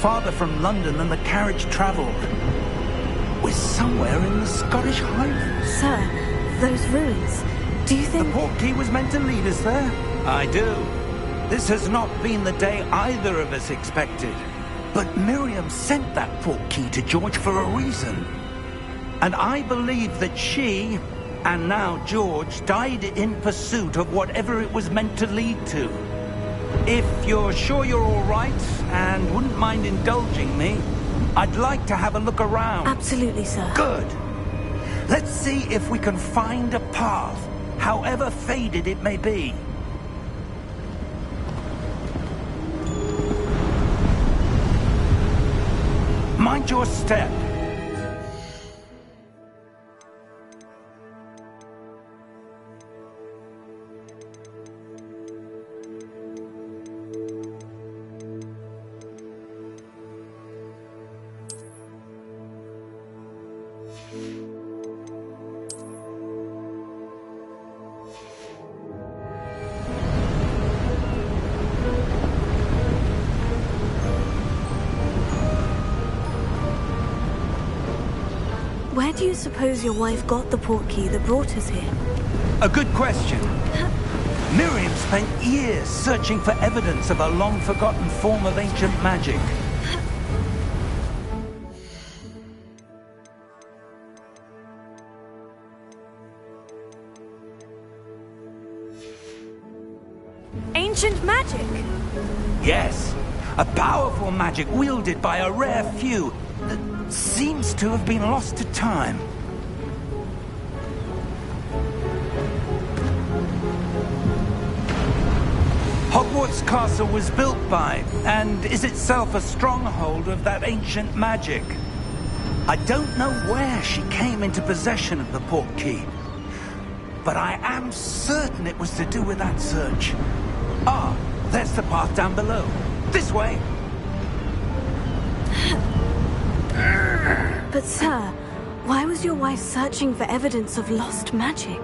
farther from London than the carriage travelled. We're somewhere in the Scottish Highlands. Sir, those ruins, do you think... The Portkey was meant to lead us there? I do. This has not been the day either of us expected. But Miriam sent that Portkey to George for a reason. And I believe that she, and now George, died in pursuit of whatever it was meant to lead to. If you're sure you're all right, and wouldn't mind indulging me, I'd like to have a look around. Absolutely, sir. Good. Let's see if we can find a path, however faded it may be. Mind your step. Where do you suppose your wife got the portkey that brought us here? A good question. Miriam spent years searching for evidence of a long-forgotten form of ancient magic. Ancient magic? Yes, a powerful magic wielded by a rare few that seems to have been lost to time. Hogwarts Castle was built by, and is itself a stronghold of that ancient magic. I don't know where she came into possession of the Portkey, but I am certain it was to do with that search. Ah, there's the path down below. This way! But sir, why was your wife searching for evidence of lost magic?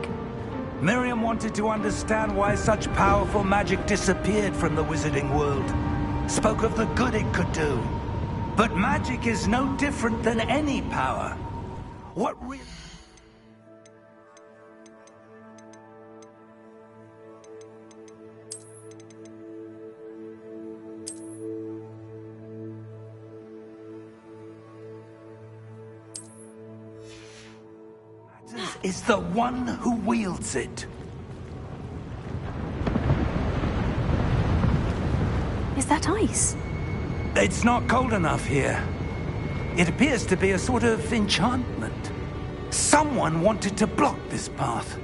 Miriam wanted to understand why such powerful magic disappeared from the wizarding world. Spoke of the good it could do. But magic is no different than any power. What really... is the one who wields it. Is that ice? It's not cold enough here. It appears to be a sort of enchantment. Someone wanted to block this path.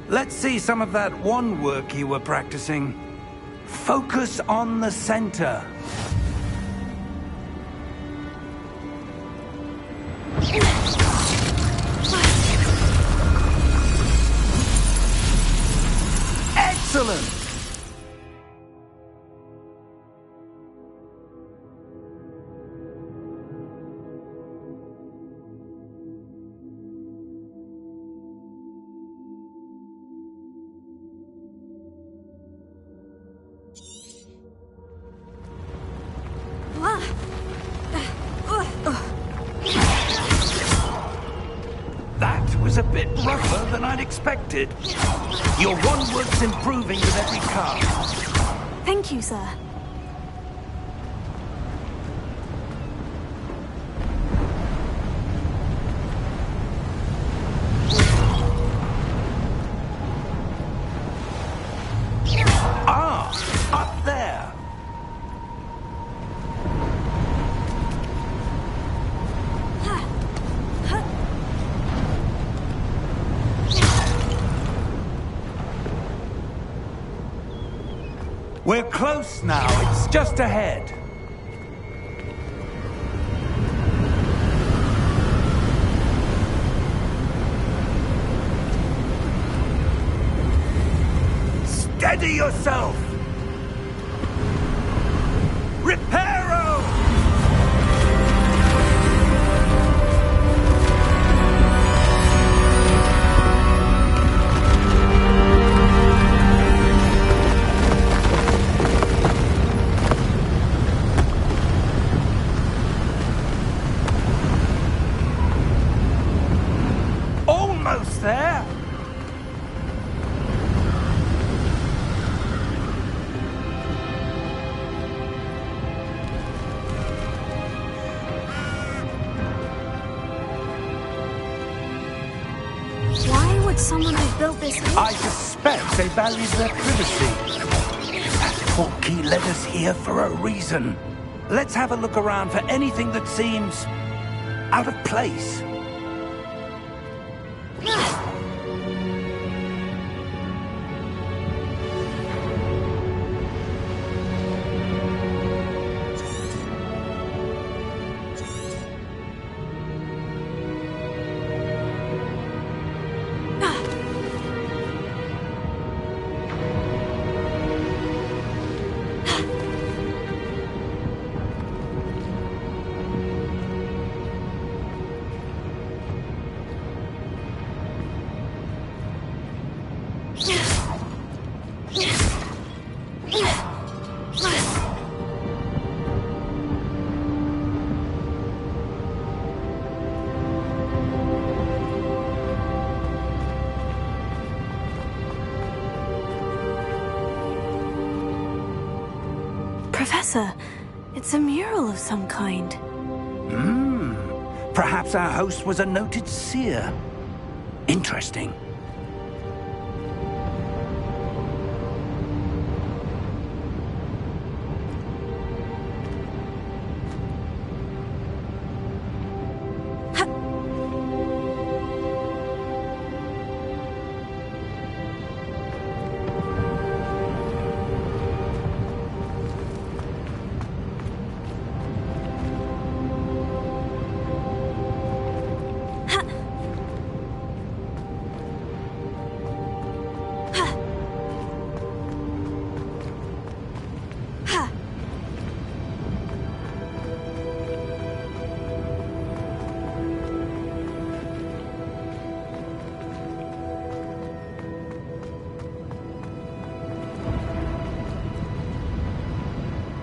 Let's see some of that wand work you were practicing. Focus on the center. Excellent! That was a bit rougher than I'd expected. Your wand work's improving with every cast. Thank you, sir. Ah, up there. We're close now. It's just ahead. Steady yourself! Reparo! there? Why would someone have built this here? I suspect they valued their privacy. That portkey led us here for a reason. Let's have a look around for anything that seems out of place. Professor, it's a mural of some kind. Perhaps our host was a noted seer. Interesting.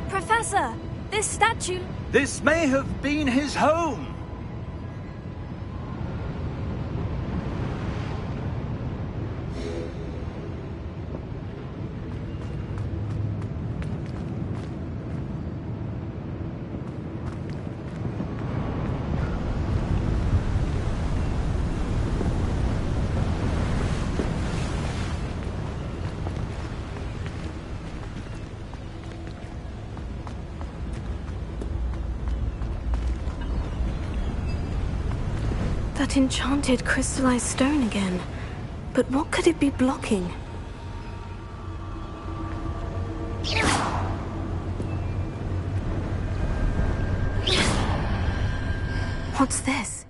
Professor, this statue... This may have been his home. That enchanted crystallized stone again. But what could it be blocking? What's this?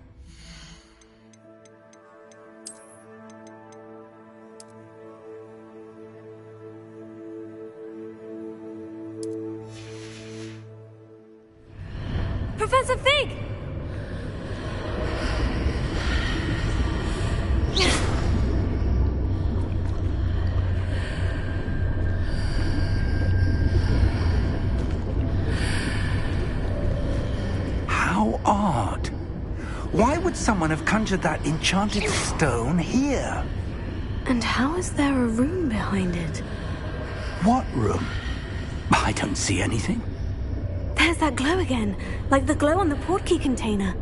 Professor Fig! How odd. Why would someone have conjured that enchanted stone here? And how is there a room behind it? What room? I don't see anything. There's that glow again, like the glow on the portkey container.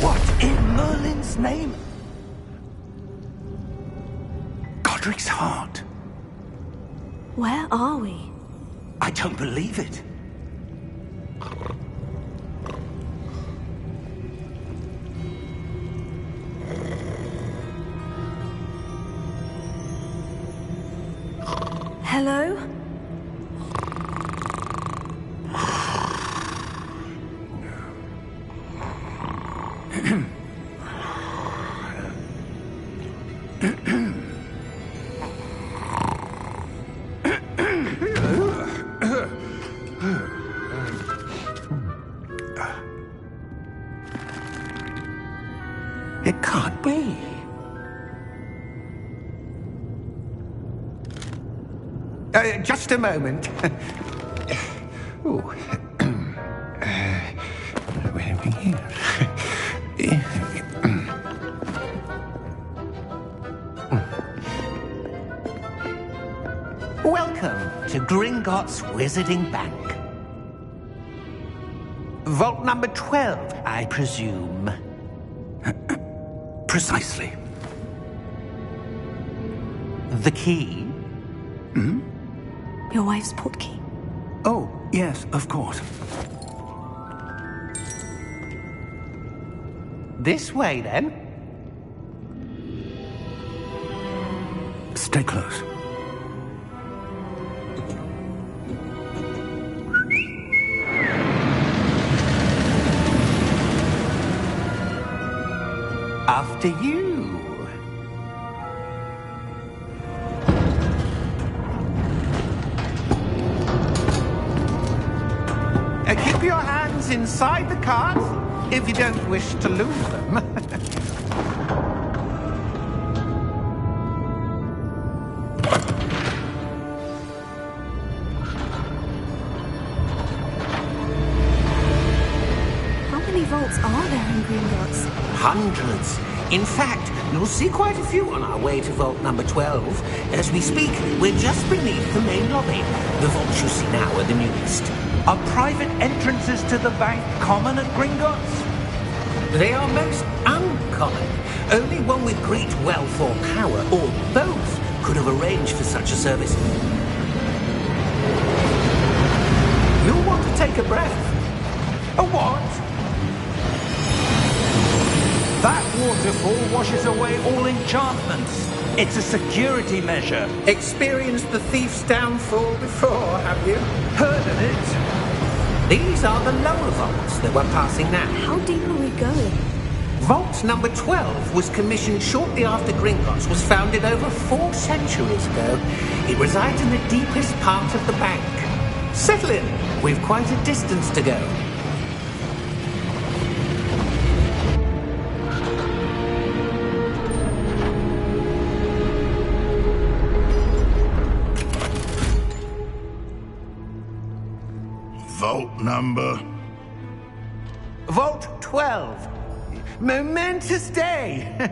What in Merlin's name? Godric's heart. Where are we? I don't believe it. Hello? It can't be. Just a moment. Ooh. Where are we here? Welcome to Gringotts Wizarding Bank. Vault number 12, I presume. Precisely. The key? Hmm? Your wife's portkey. Oh, yes, of course. This way, then. Stay close. After you. Keep your hands inside the cart if you don't wish to lose them. How many vaults are there in Gringotts? Hundreds. In fact, you'll see quite a few on our way to vault number 12. As we speak, we're just beneath the main lobby. The vaults you see now are the newest. Are private entrances to the bank common at Gringotts? They are most uncommon. Only one with great wealth or power, or both, could have arranged for such a service. You'll want to take a breath. A what? That waterfall washes away all enchantments. It's a security measure. Experienced the thief's downfall before, have you? Heard of it? These are the lower vaults that we're passing now. How deep are we going? Vault number 12 was commissioned shortly after Gringotts was founded over 4 centuries ago. It resides in the deepest part of the bank. Settle in. We've quite a distance to go. Vault number? Vault 12. Momentous day.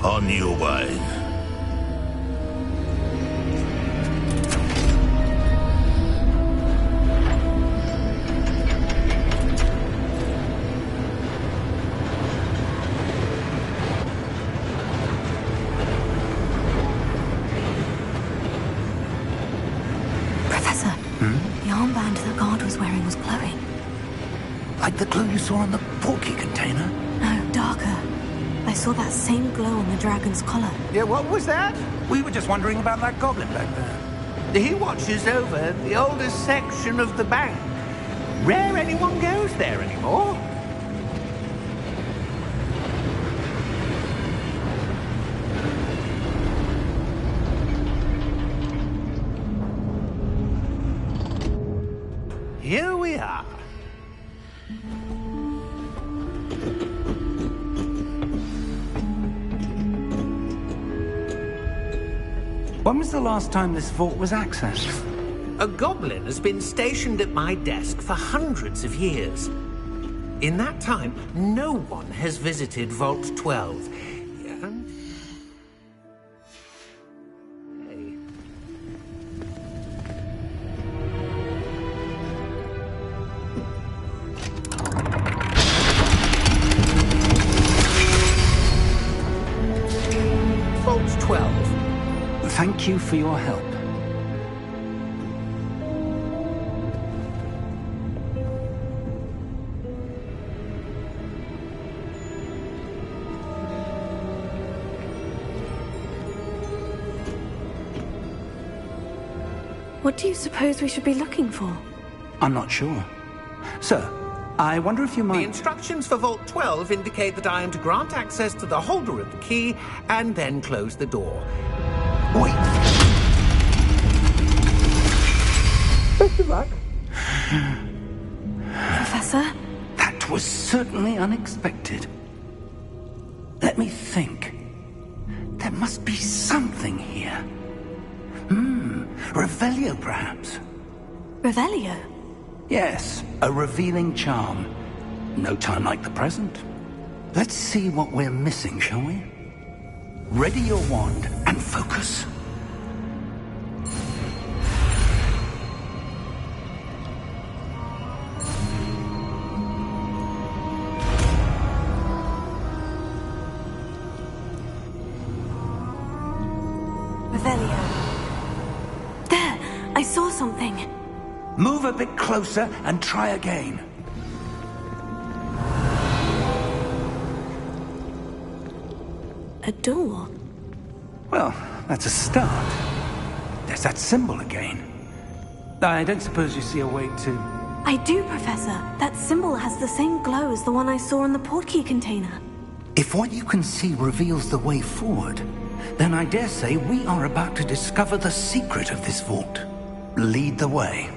On your way. The armband the guard was wearing was glowing. Like the glow you saw on the portkey container? No, darker. I saw that same glow on the dragon's collar. Yeah, what was that? We were just wondering about that goblin back there. He watches over the oldest section of the bank. Rare anyone goes there anymore. Here we are. When was the last time this vault was accessed? A goblin has been stationed at my desk for hundreds of years. In that time, no one has visited Vault 12. Vault 12. Thank you for your help. What do you suppose we should be looking for? I'm not sure. Sir, I wonder if you might... The instructions for Vault 12 indicate that I am to grant access to the holder of the key and then close the door. Wait. Best of luck. Professor? That was certainly unexpected. Let me think. There must be something here. Revelio, perhaps? Revelio? Yes, a revealing charm. No time like the present. Let's see what we're missing, shall we? Ready your wand and focus. Revelio. There! I saw something. Move a bit closer and try again. A door? Well, that's a start. There's that symbol again. I don't suppose you see a way to... I do, Professor. That symbol has the same glow as the one I saw in the portkey container. If what you can see reveals the way forward, then I dare say we are about to discover the secret of this vault. Lead the way.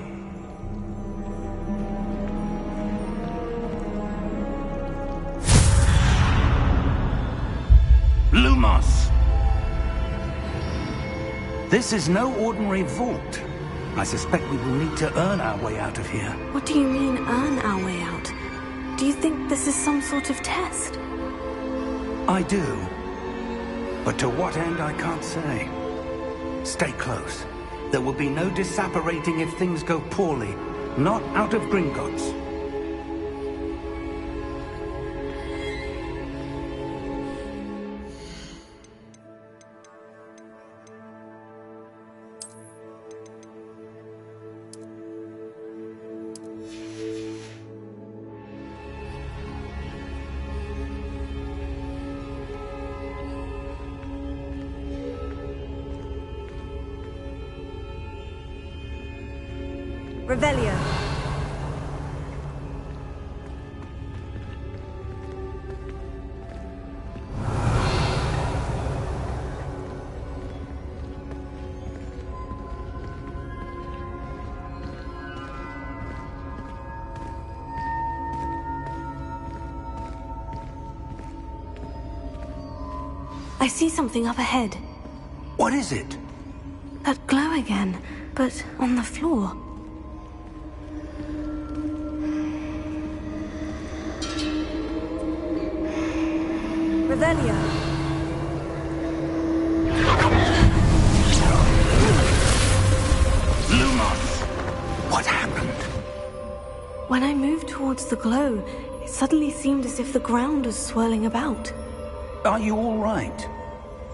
Lumos! This is no ordinary vault. I suspect we will need to earn our way out of here. What do you mean, earn our way out? Do you think this is some sort of test? I do. But to what end, I can't say. Stay close. There will be no disapparating if things go poorly. Not out of Gringotts. Revelio. I see something up ahead. What is it? That glow again, but on the floor. Revelio. Lumos! What happened? When I moved towards the glow, it suddenly seemed as if the ground was swirling about. Are you all right?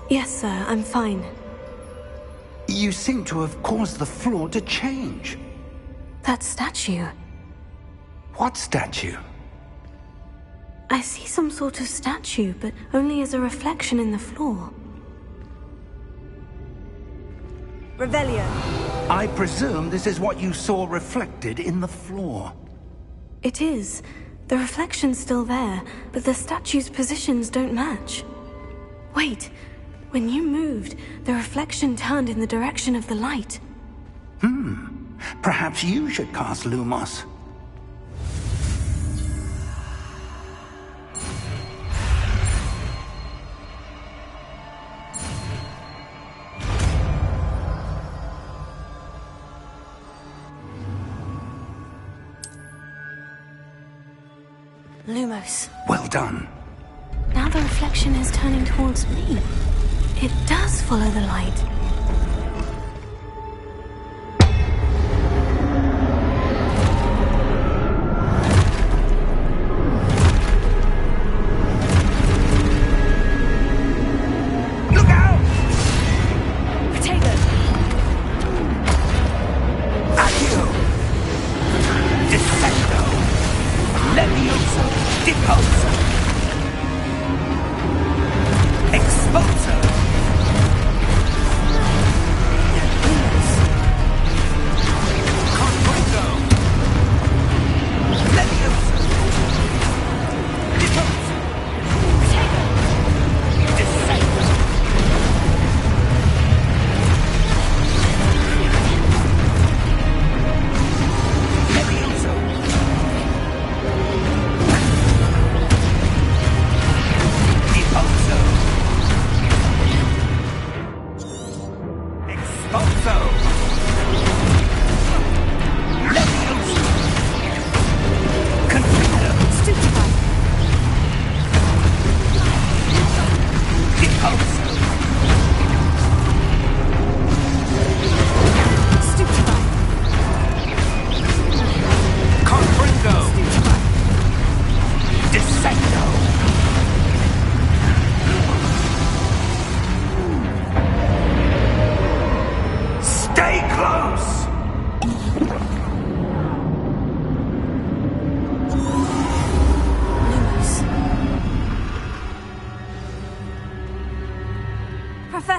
Yes, sir, I'm fine. You seem to have caused the floor to change. That statue. What statue? I see some sort of statue, but only as a reflection in the floor. Revelio. I presume this is what you saw reflected in the floor. It is. The reflection's still there, but the statue's positions don't match. Wait. When you moved, the reflection turned in the direction of the light. Perhaps you should cast Lumos. Lumos. Well done. Now the reflection is turning towards me. It does follow the light. Look out! Potato! Accio! Defendo! Leviosa! Deposa! Exposa!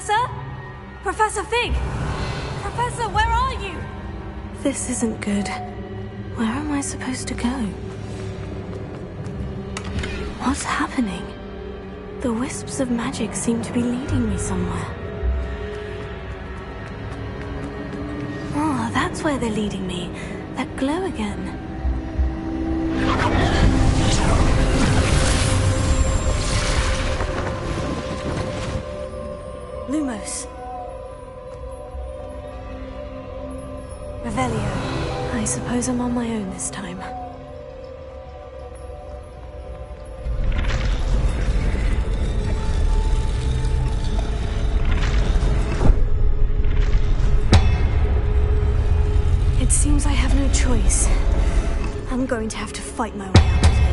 Professor? Professor Fig! Professor, where are you? This isn't good. Where am I supposed to go? What's happening? The wisps of magic seem to be leading me somewhere. Oh, that's where they're leading me. That glow again. Lumos. Revelio. I suppose I'm on my own this time. It seems I have no choice. I'm going to have to fight my way out of here.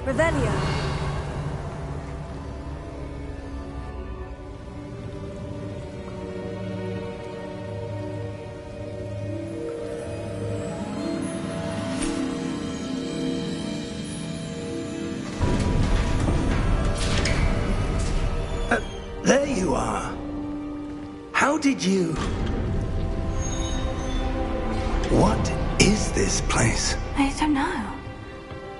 Revelio. There you are. How did you... What is this place? I don't know.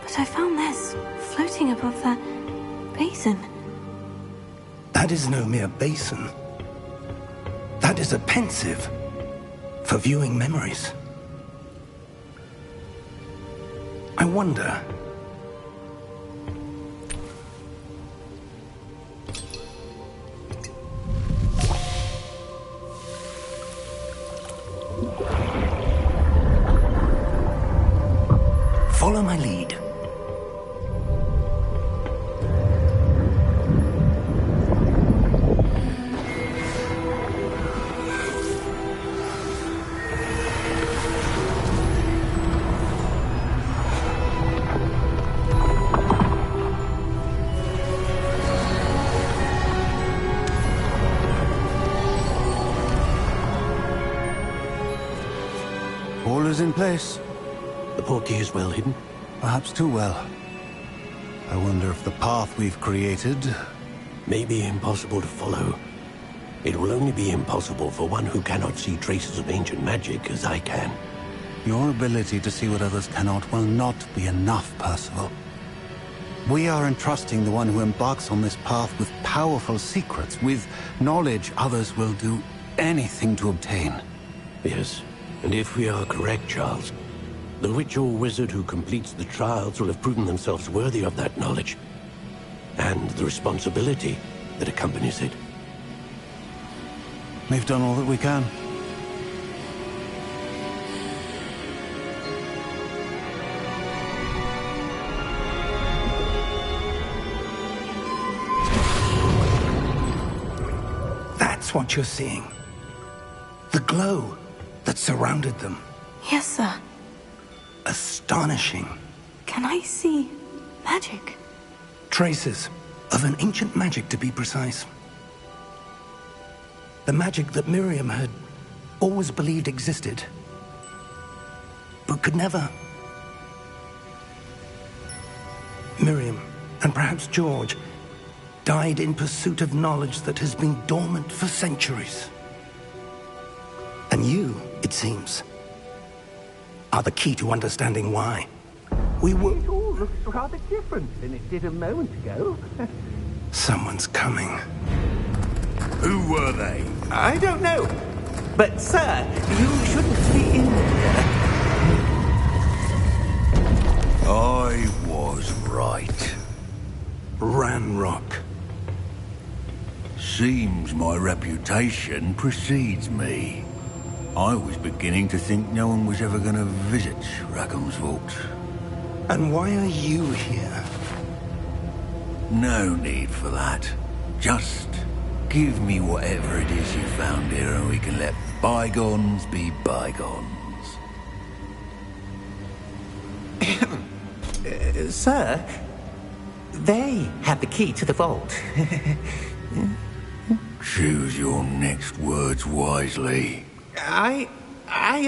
But I found this floating above that basin. That is no mere basin. That is a pensive for viewing memories. I wonder... Follow my lead. All is in place. The portkey is well hidden. Perhaps too well. I wonder if the path we've created... May be impossible to follow. It will only be impossible for one who cannot see traces of ancient magic as I can. Your ability to see what others cannot will not be enough, Percival. We are entrusting the one who embarks on this path with powerful secrets, with knowledge others will do anything to obtain. Yes, and if we are correct, Charles, the witch or wizard who completes the trials will have proven themselves worthy of that knowledge, and the responsibility that accompanies it. We've done all that we can. That's what you're seeing. The glow that surrounded them. Yes, sir. Astonishing. Can I see magic? Traces of an ancient magic, to be precise. The magic that Miriam had always believed existed, but could never. Miriam, and perhaps George, died in pursuit of knowledge that has been dormant for centuries. And you, it seems, are the key to understanding why. We were... It all looks rather different than it did a moment ago. Someone's coming. Who were they? I don't know. But, sir, you shouldn't be in here. I was right. Ranrock. Seems my reputation precedes me. I was beginning to think no one was ever going to visit Rackham's vault. And why are you here? No need for that. Just give me whatever it is you found here and we can let bygones be bygones. Sir, they have the key to the vault. Choose your next words wisely. I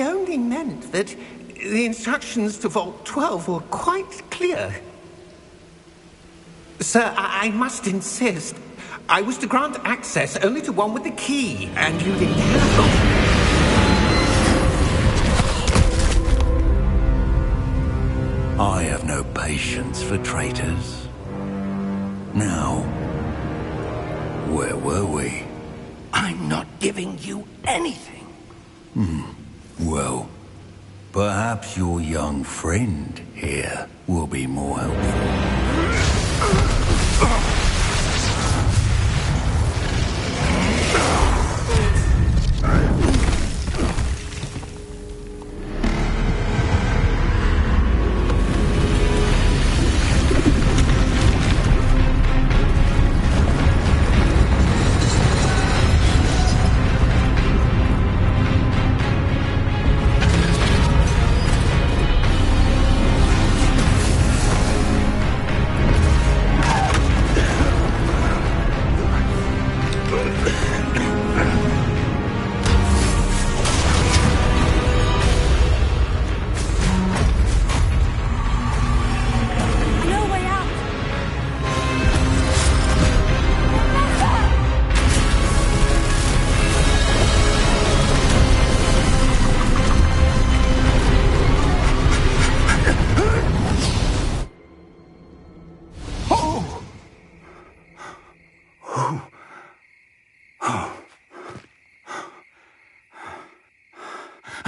only meant that the instructions to Vault 12 were quite clear. Sir, I must insist. I was to grant access only to one with the key, and you didn't have it. I have no patience for traitors. Now, where were we? I'm not giving you anything. Well, perhaps your young friend here will be more helpful.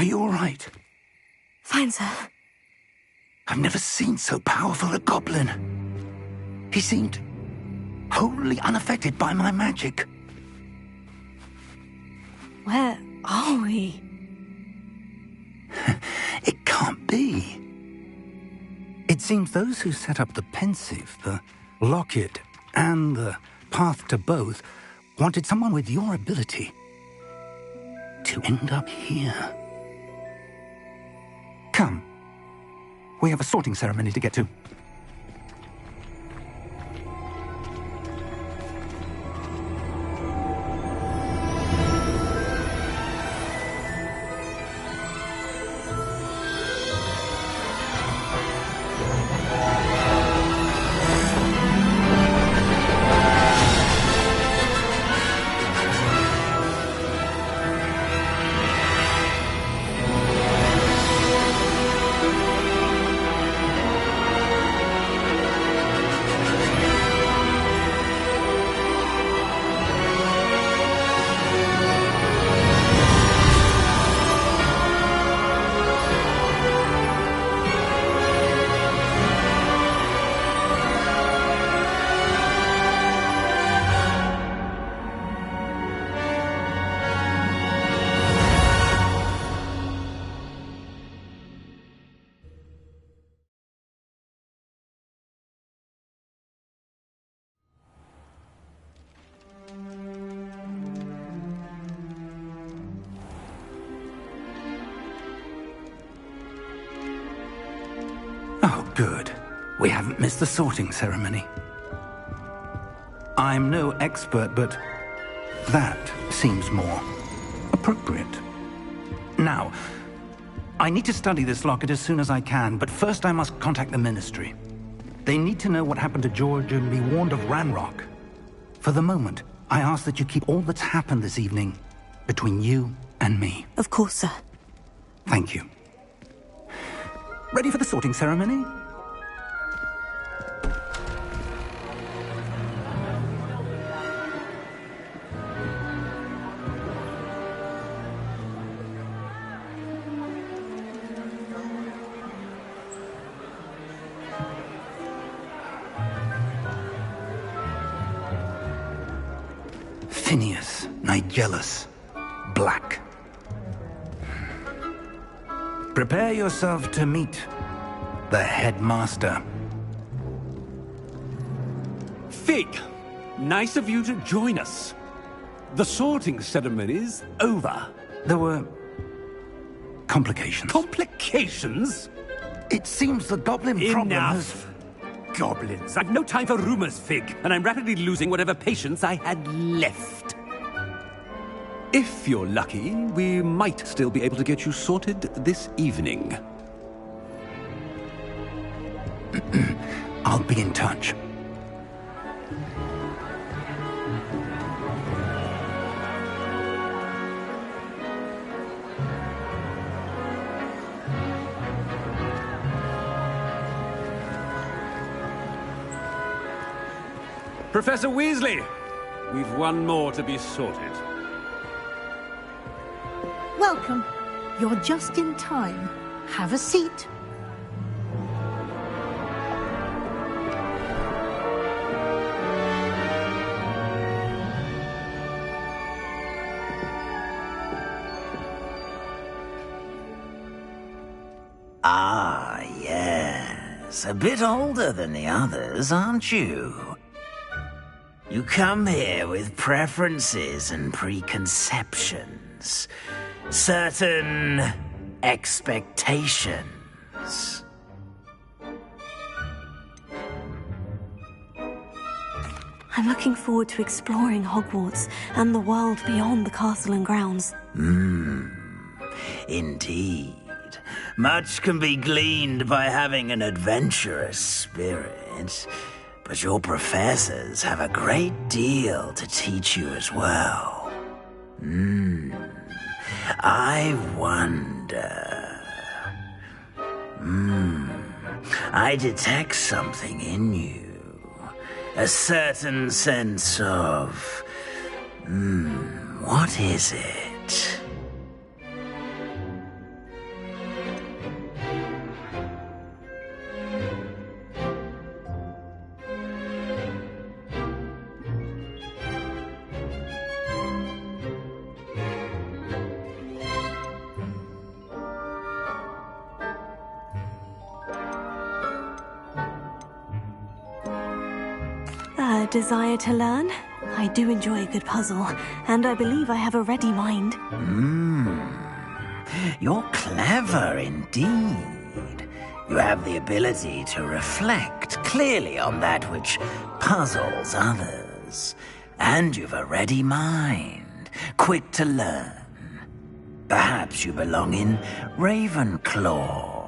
Are you all right? Fine, sir. I've never seen so powerful a goblin. He seemed wholly unaffected by my magic. Where are we? It can't be. It seems those who set up the pensive, the locket, and the path to both wanted someone with your ability to end up here. Come. We have a sorting ceremony to get to. Oh, good. We haven't missed the sorting ceremony. I'm no expert, but that seems more appropriate. Now, I need to study this locket as soon as I can, but first I must contact the Ministry. They need to know what happened to George and be warned of Ranrock. For the moment, I ask that you keep all that's happened this evening between you and me. Of course, sir. Thank you. Ready for the sorting ceremony? Phineas, Nigellus, Black. Prepare yourself to meet the headmaster. Fig, nice of you to join us. The sorting ceremony's over. There were complications. Complications? It seems the goblin problem has... Enough. Goblins. I've no time for rumors, Fig, and I'm rapidly losing whatever patience I had left. If you're lucky, we might still be able to get you sorted this evening. I'll be in touch. Professor Weasley, we've one more to be sorted. Welcome. You're just in time. Have a seat. Ah, yes. A bit older than the others, aren't you? You come here with preferences and preconceptions. Certain expectations. I'm looking forward to exploring Hogwarts and the world beyond the castle and grounds. Indeed. Much can be gleaned by having an adventurous spirit, but your professors have a great deal to teach you as well. I wonder... I detect something in you. A certain sense of... what is it? desire to learn. I do enjoy a good puzzle, and I believe I have a ready mind. You're clever indeed. You have the ability to reflect clearly on that which puzzles others. And you've a ready mind, quick to learn. Perhaps you belong in Ravenclaw.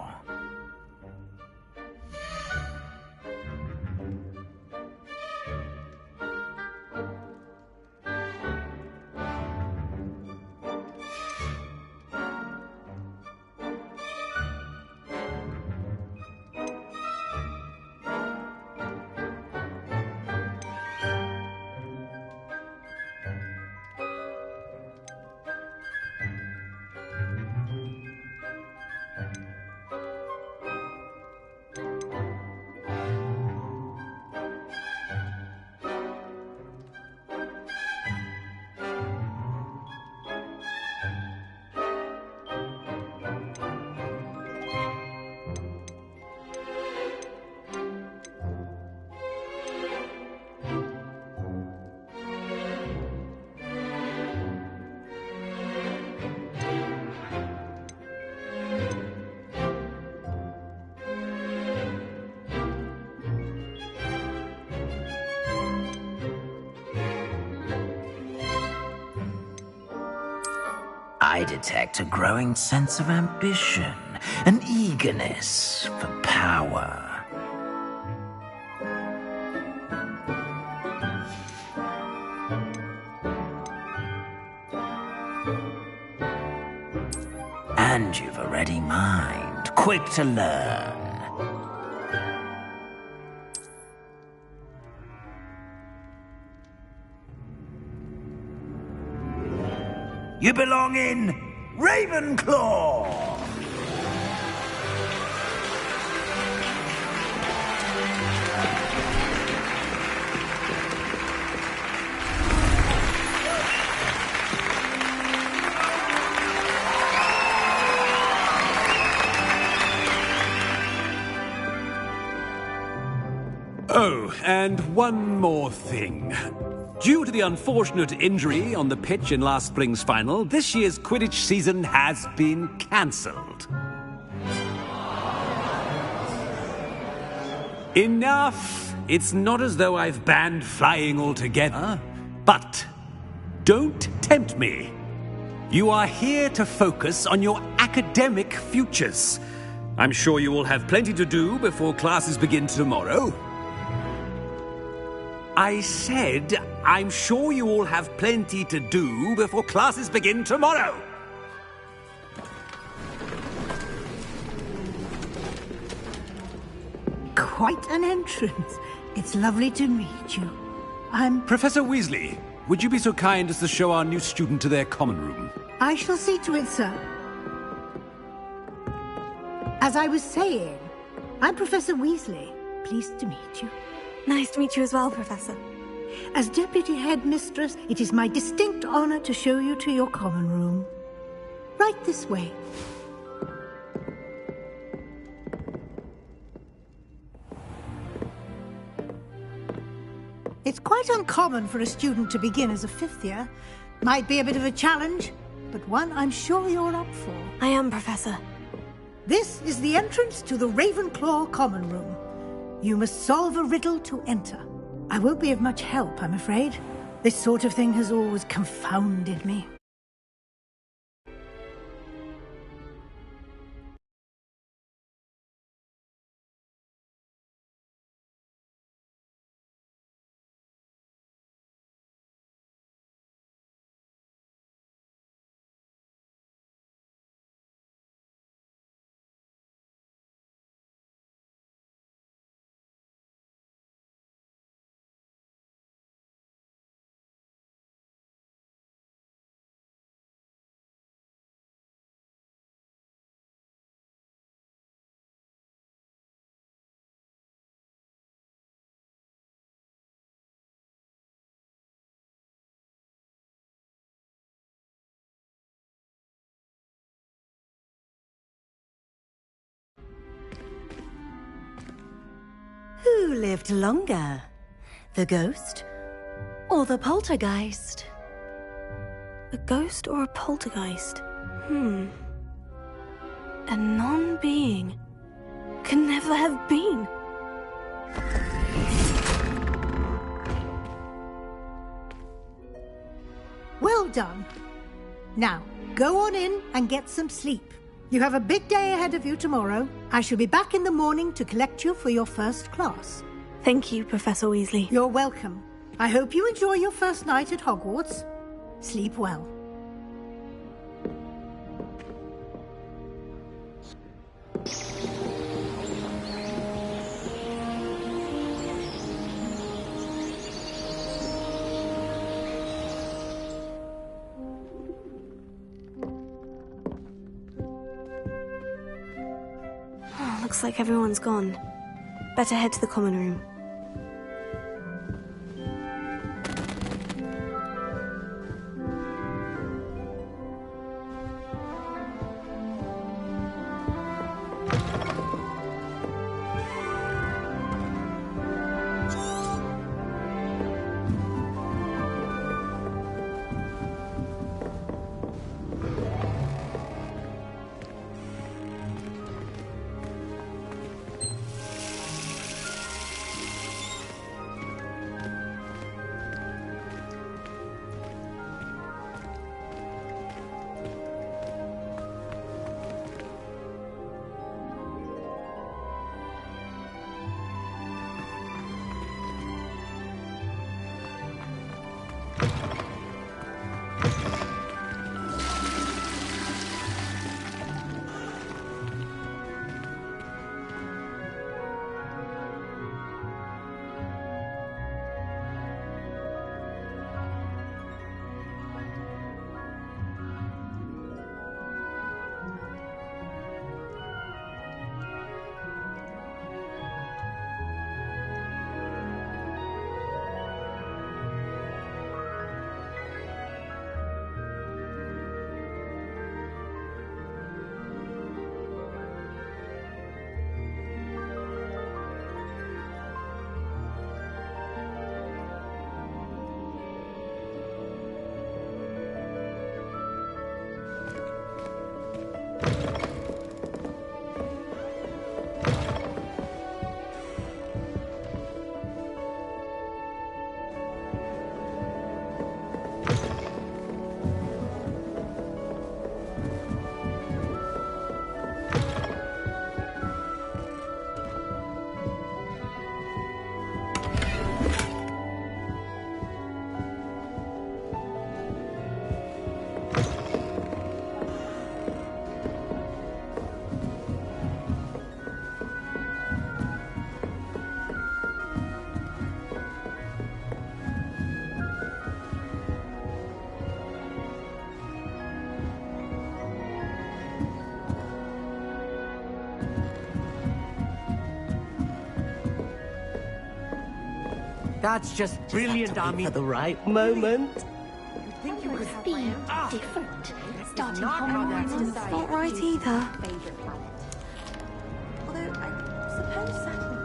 I detect a growing sense of ambition, an eagerness for power. And you've a ready mind, quick to learn. You belong in Ravenclaw! Oh, and one more thing. Due to the unfortunate injury on the pitch in last spring's final, this year's Quidditch season has been cancelled. Enough! It's not as though I've banned flying altogether. But don't tempt me. You are here to focus on your academic futures. I'm sure you will have plenty to do before classes begin tomorrow. I said, I'm sure you all have plenty to do before classes begin tomorrow. Quite an entrance. It's lovely to meet you. I'm... Professor Weasley, would you be so kind as to show our new student to their common room? I shall see to it, sir. As I was saying, I'm Professor Weasley. Pleased to meet you. Nice to meet you as well, Professor. As Deputy Headmistress, it is my distinct honor to show you to your common room. Right this way. It's quite uncommon for a student to begin as a fifth year. Might be a bit of a challenge, but one I'm sure you're up for. I am, Professor. This is the entrance to the Ravenclaw common room. You must solve a riddle to enter. I won't be of much help, I'm afraid. This sort of thing has always confounded me. Who lived longer? The ghost? Or the poltergeist? A ghost or a poltergeist? A non-being can never have been. Well done. Now, go on in and get some sleep. You have a big day ahead of you tomorrow. I shall be back in the morning to collect you for your first class. Thank you, Professor Weasley. You're welcome. I hope you enjoy your first night at Hogwarts. Sleep well. Looks like everyone's gone. Better head to the common room. That's just brilliant, Army. At the right moment. You think you could have Be different. Starting hormones and Not right either. favorite planet. Although, I suppose Saturn.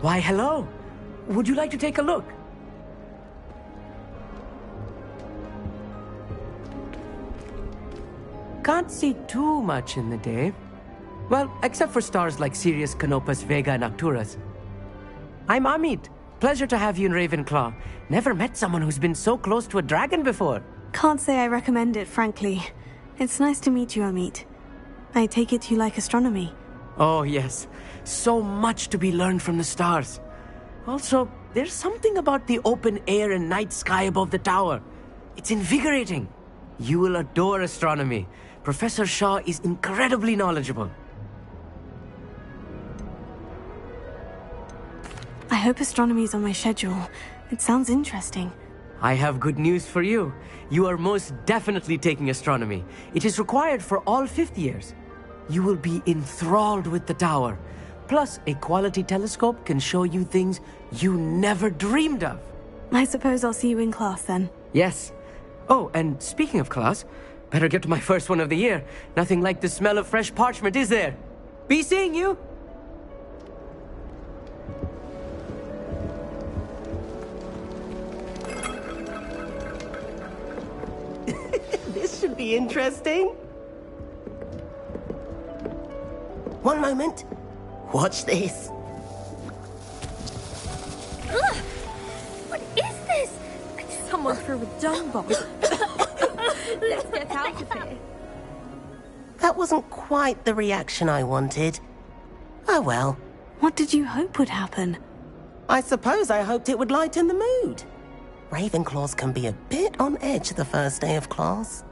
Why, hello. Would you like to take a look? Can't see too much in the day. Well, except for stars like Sirius, Canopus, Vega, and Arcturus. I'm Amit. Pleasure to have you in Ravenclaw. Never met someone who's been so close to a dragon before. Can't say I recommend it, frankly. It's nice to meet you, Amit. I take it you like astronomy. Oh, yes. So much to be learned from the stars. Also, there's something about the open air and night sky above the tower. It's invigorating. You will adore astronomy. Professor Shaw is incredibly knowledgeable. I hope astronomy's on my schedule. It sounds interesting. I have good news for you. You are most definitely taking astronomy. It is required for all fifth years. You will be enthralled with the tower. Plus, a quality telescope can show you things you never dreamed of. I suppose I'll see you in class then. Yes. Oh, and speaking of class, better get to my first one of the year. Nothing like the smell of fresh parchment, is there? Be seeing you! This should be interesting. One moment. Watch this. Ugh! What is this? Someone threw a dung bomb. Let's get out of here. That wasn't quite the reaction I wanted. Oh well. What did you hope would happen? I suppose I hoped it would lighten the mood. Ravenclaws can be a bit on edge the first day of class.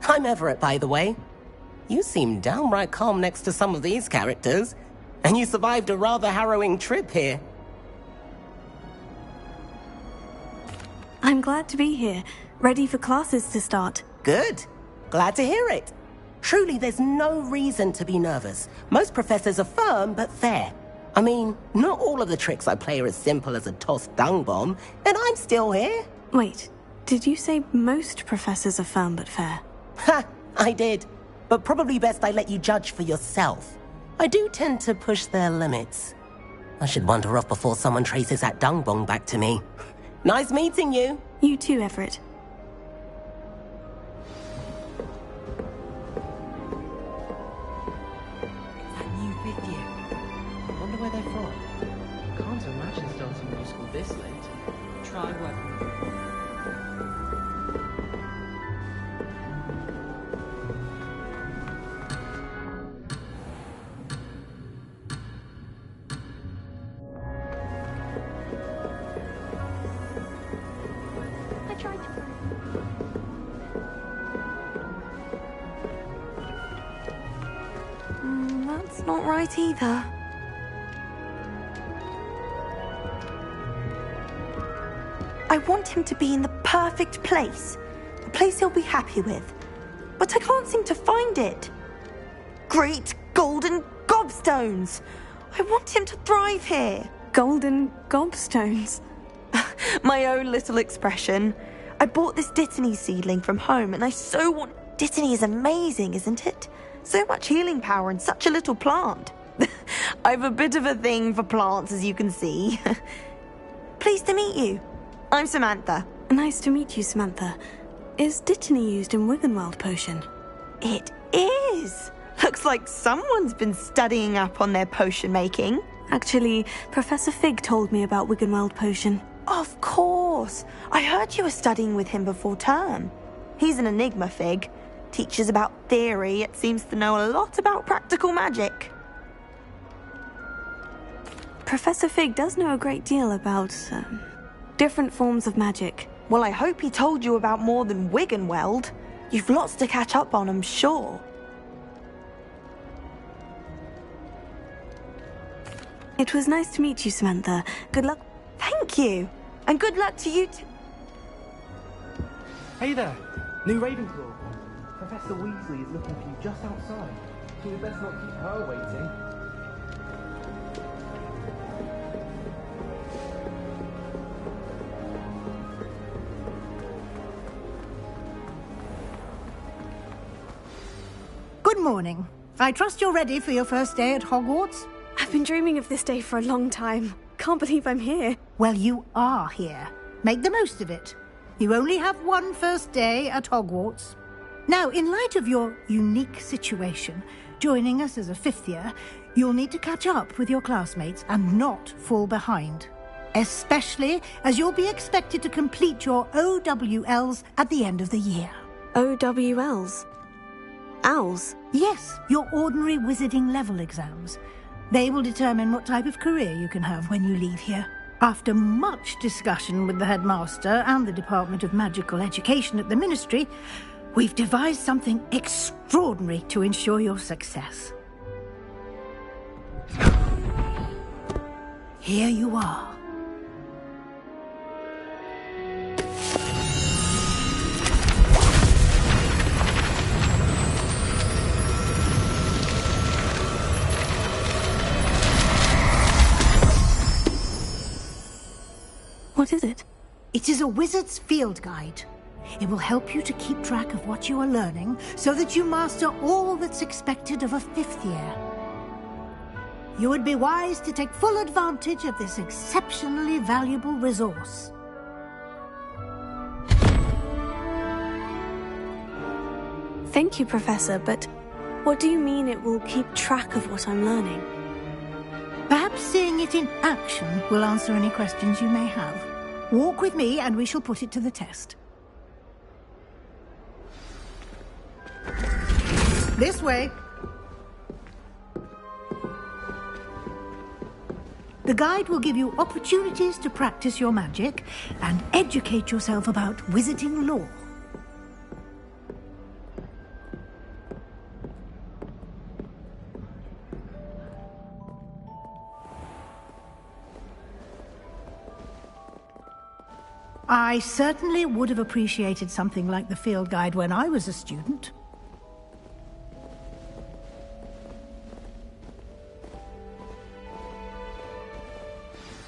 I'm Everett, by the way. You seem downright calm next to some of these characters, and you survived a rather harrowing trip here. I'm glad to be here, ready for classes to start. Good. Glad to hear it. Truly, there's no reason to be nervous. Most professors are firm but fair. I mean, not all of the tricks I play are as simple as a tossed dung bomb, and I'm still here. Wait, did you say most professors are firm but fair? Ha! I did. But probably best I let you judge for yourself. I do tend to push their limits. I should wander off before someone traces that dung bomb back to me. Nice meeting you. You too, Everett. That new fifth year. I wonder where they're from. Can't imagine starting new school this late. Try working. I tried to. That's not right either. I want him to be in the perfect place. A place he'll be happy with. But I can't seem to find it. Great golden gobstones! I want him to thrive here. Golden gobstones. My own little expression. I bought this Dittany seedling from home, and I so want... Dittany is amazing, isn't it? So much healing power in such a little plant. I have a bit of a thing for plants, as you can see. Pleased to meet you. I'm Samantha. Nice to meet you, Samantha. Is Dittany used in Wiggenweld potion? It is. Looks like someone's been studying up on their potion making. Actually, Professor Fig told me about Wiggenweld potion. Of course. I heard you were studying with him before term. He's an enigma, Fig. Teaches about theory, yet seems to know a lot about practical magic. Professor Fig does know a great deal about, different forms of magic. Well, I hope he told you about more than Wiggenweld. You've lots to catch up on, I'm sure. It was nice to meet you, Samantha. Good luck. Thank you. And good luck to you too. Hey there, new Ravenclaw. Professor Weasley is looking for you just outside. So we best not keep her waiting. Good morning. I trust you're ready for your first day at Hogwarts? I've been dreaming of this day for a long time. Can't believe I'm here. Well, you are here. Make the most of it. You only have one first day at Hogwarts. Now, in light of your unique situation, joining us as a fifth year, you'll need to catch up with your classmates and not fall behind. Especially as you'll be expected to complete your OWLs at the end of the year. OWLs? Owls? Yes, your ordinary wizarding level exams. They will determine what type of career you can have when you leave here. After much discussion with the headmaster and the Department of Magical Education at the Ministry, we've devised something extraordinary to ensure your success. Here you are. What is it? It is a wizard's field guide. It will help you to keep track of what you are learning so that you master all that's expected of a 5th year. You would be wise to take full advantage of this exceptionally valuable resource. Thank you, Professor, but what do you mean it will keep track of what I'm learning? Perhaps seeing it in action will answer any questions you may have. Walk with me and we shall put it to the test. This way. The guide will give you opportunities to practice your magic and educate yourself about wizarding lore. I certainly would have appreciated something like the field guide when I was a student.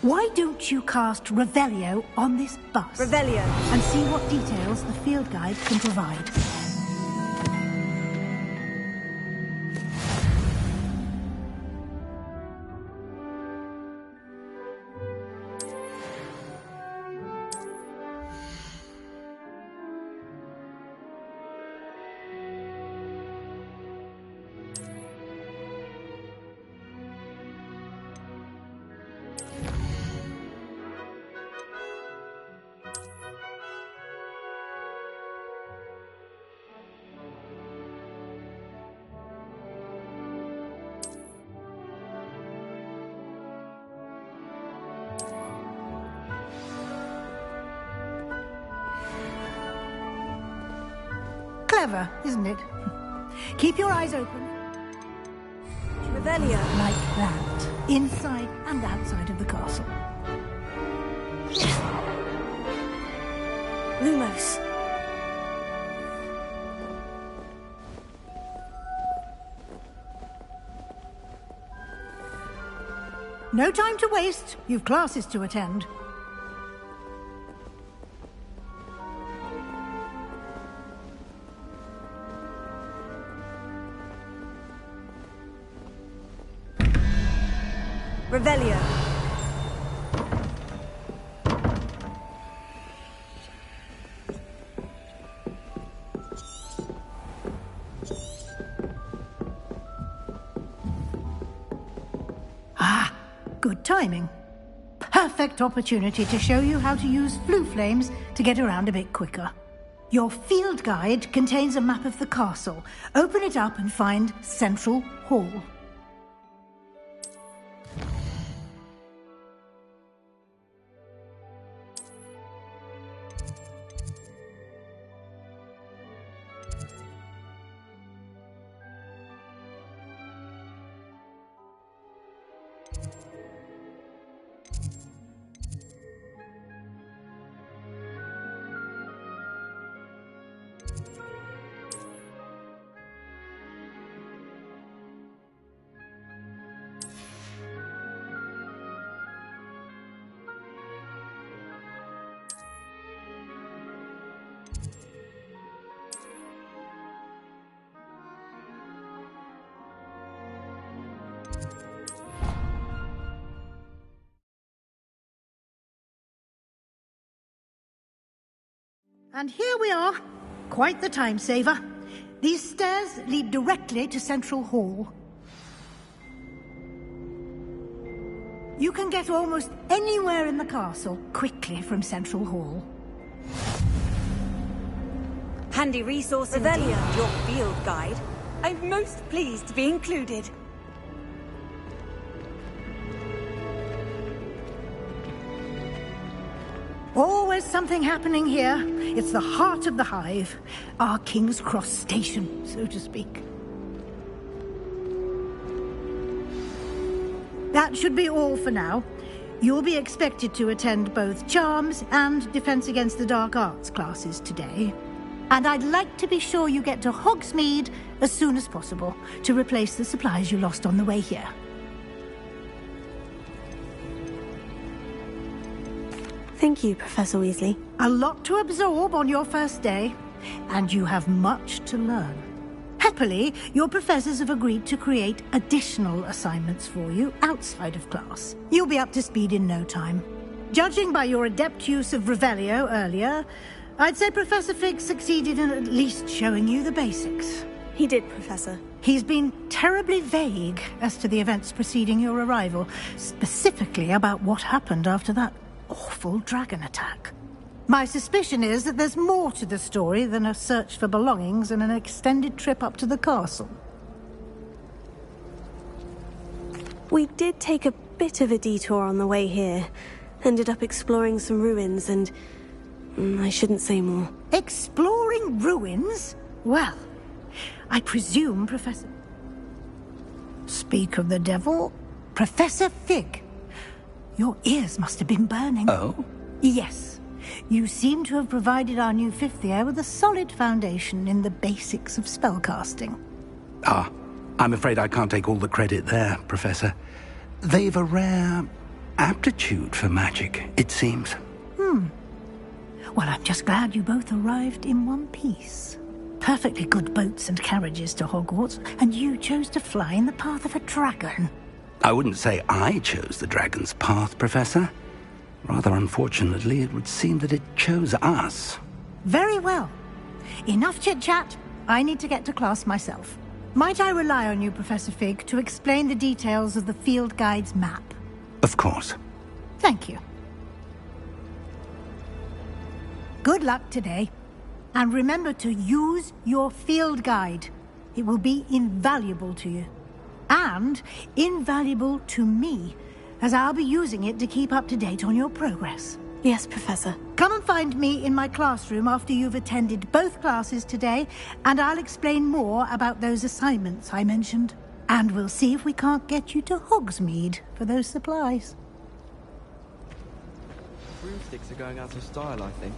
Why don't you cast Revelio on this bus? Revelio. And see what details the field guide can provide. Clever, isn't it? Keep your eyes open. Revelio. Like that. Inside and outside of the castle. Lumos. No time to waste. You've classes to attend. Revelio. Ah, good timing. Perfect opportunity to show you how to use flue flames to get around a bit quicker. Your field guide contains a map of the castle. Open it up and find Central Hall. And here we are. Quite the time saver. These stairs lead directly to Central Hall. You can get almost anywhere in the castle quickly from Central Hall. Handy resource indeed, your field guide. I'm most pleased to be included. Always something happening here. It's the heart of the hive. Our King's Cross station, so to speak. That should be all for now. You'll be expected to attend both Charms and Defense Against the Dark Arts classes today. And I'd like to be sure you get to Hogsmeade as soon as possible to replace the supplies you lost on the way here. Thank you, Professor Weasley. A lot to absorb on your first day, and you have much to learn. Happily, your professors have agreed to create additional assignments for you outside of class. You'll be up to speed in no time. Judging by your adept use of Revelio earlier, I'd say Professor Fig succeeded in at least showing you the basics. He did, Professor. He's been terribly vague as to the events preceding your arrival, specifically about what happened after that awful dragon attack. My suspicion is that there's more to the story than a search for belongings and an extended trip up to the castle. We did take a bit of a detour on the way here. Ended up exploring some ruins and... I shouldn't say more. Exploring ruins? Well, I presume Professor... Speak of the devil, Professor Fig. Your ears must have been burning. Oh? Yes. You seem to have provided our new fifth year with a solid foundation in the basics of spellcasting. Ah, I'm afraid I can't take all the credit there, Professor. They've a rare aptitude for magic, it seems. Well, I'm just glad you both arrived in one piece. Perfectly good boats and carriages to Hogwarts, and you chose to fly in the path of a dragon. I wouldn't say I chose the dragon's path, Professor. Rather unfortunately, it would seem that it chose us. Very well. Enough chit-chat. I need to get to class myself. Might I rely on you, Professor Fig, to explain the details of the field guide's map? Of course. Thank you. Good luck today. And remember to use your field guide. It will be invaluable to you. And invaluable to me, as I'll be using it to keep up to date on your progress. Yes, Professor. Come and find me in my classroom after you've attended both classes today, and I'll explain more about those assignments I mentioned. And we'll see if we can't get you to Hogsmeade for those supplies. Broomsticks are going out of style, I think.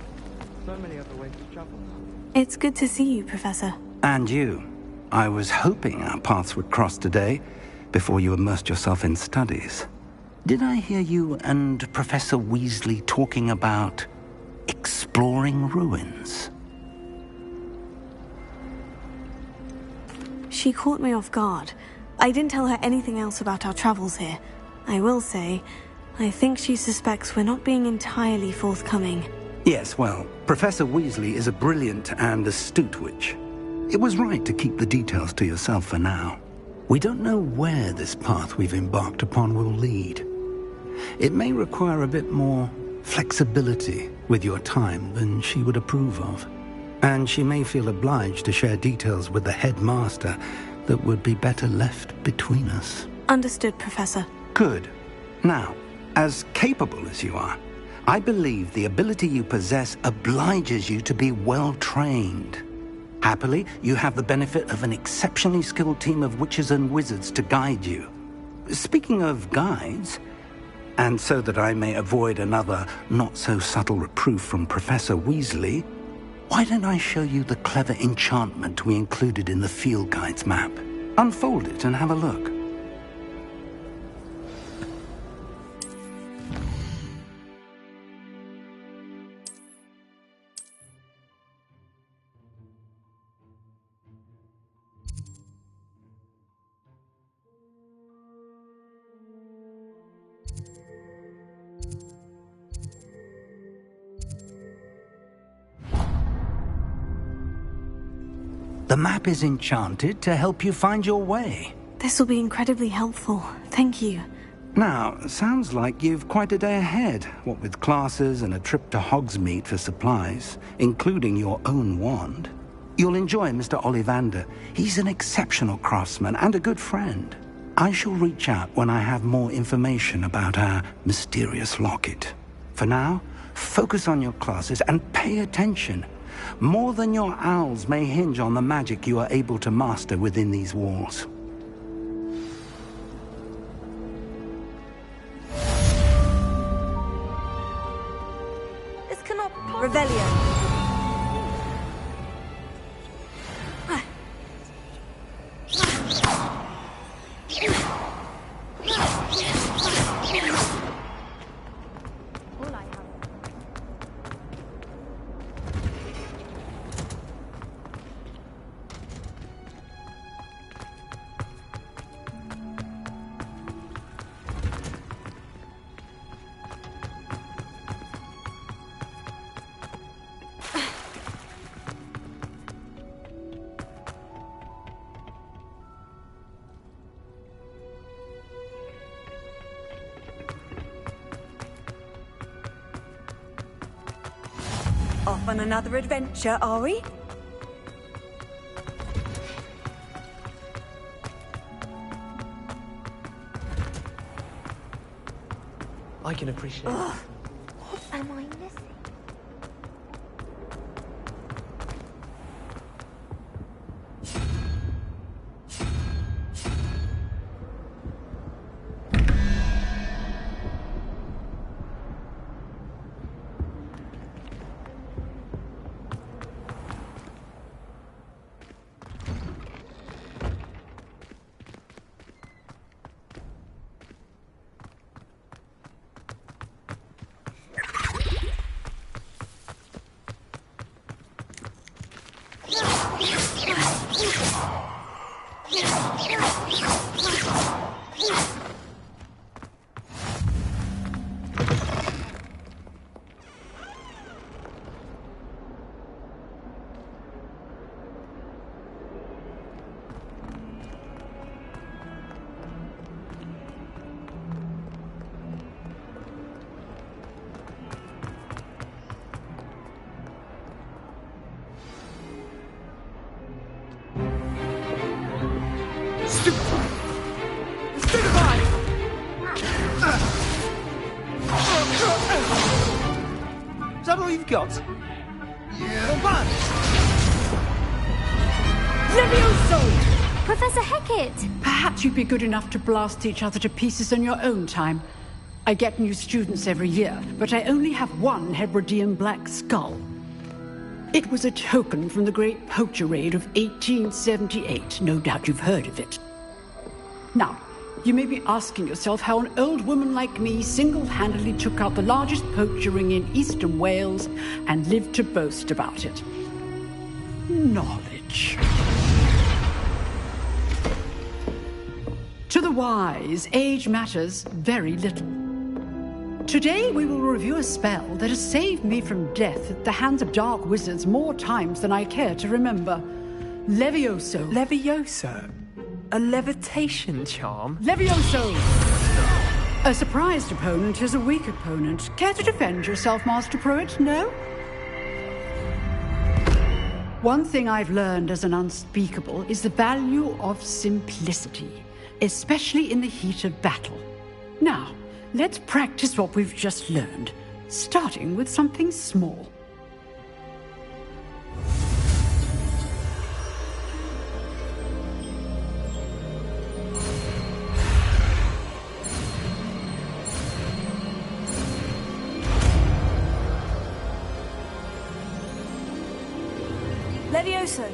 So many other ways to travel now. It's good to see you, Professor. And you. I was hoping our paths would cross today, before you immersed yourself in studies. Did I hear you and Professor Weasley talking about exploring ruins? She caught me off guard. I didn't tell her anything else about our travels here. I will say, I think she suspects we're not being entirely forthcoming. Yes, well, Professor Weasley is a brilliant and astute witch. It was right to keep the details to yourself for now. We don't know where this path we've embarked upon will lead. It may require a bit more flexibility with your time than she would approve of. And she may feel obliged to share details with the headmaster that would be better left between us. Understood, Professor. Good. Now, as capable as you are, I believe the ability you possess obliges you to be well-trained. Happily, you have the benefit of an exceptionally skilled team of witches and wizards to guide you. Speaking of guides, and so that I may avoid another not-so-subtle reproof from Professor Weasley, why don't I show you the clever enchantment we included in the field guide's map? Unfold it and have a look. The map is enchanted to help you find your way. This will be incredibly helpful. Thank you. Now, sounds like you've quite a day ahead, what with classes and a trip to Hogsmeade for supplies, including your own wand. You'll enjoy Mr. Ollivander. He's an exceptional craftsman and a good friend. I shall reach out when I have more information about our mysterious locket. For now, focus on your classes and pay attention. More than your owls may hinge on the magic you are able to master within these walls. This cannot possibly... Revelio. Off on another adventure, are we? I can appreciate it. What am I missing? Is that all you've got? Yeah. Come on! Levioso! Professor Hecat! Perhaps you'd be good enough to blast each other to pieces in your own time. I get new students every year, but I only have one Hebridean black skull. It was a token from the Great Poacher Raid of 1878. No doubt you've heard of it. Now, you may be asking yourself how an old woman like me single-handedly took out the largest poacher ring in eastern Wales and lived to boast about it. Knowledge. To the wise, age matters very little. Today we will review a spell that has saved me from death at the hands of dark wizards more times than I care to remember. Levioso. Levioso? A levitation charm? Levioso! A surprised opponent is a weak opponent. Care to defend yourself, Master Pruitt? No? One thing I've learned as an unspeakable is the value of simplicity, especially in the heat of battle. Now, let's practice what we've just learned, starting with something small. Levioso!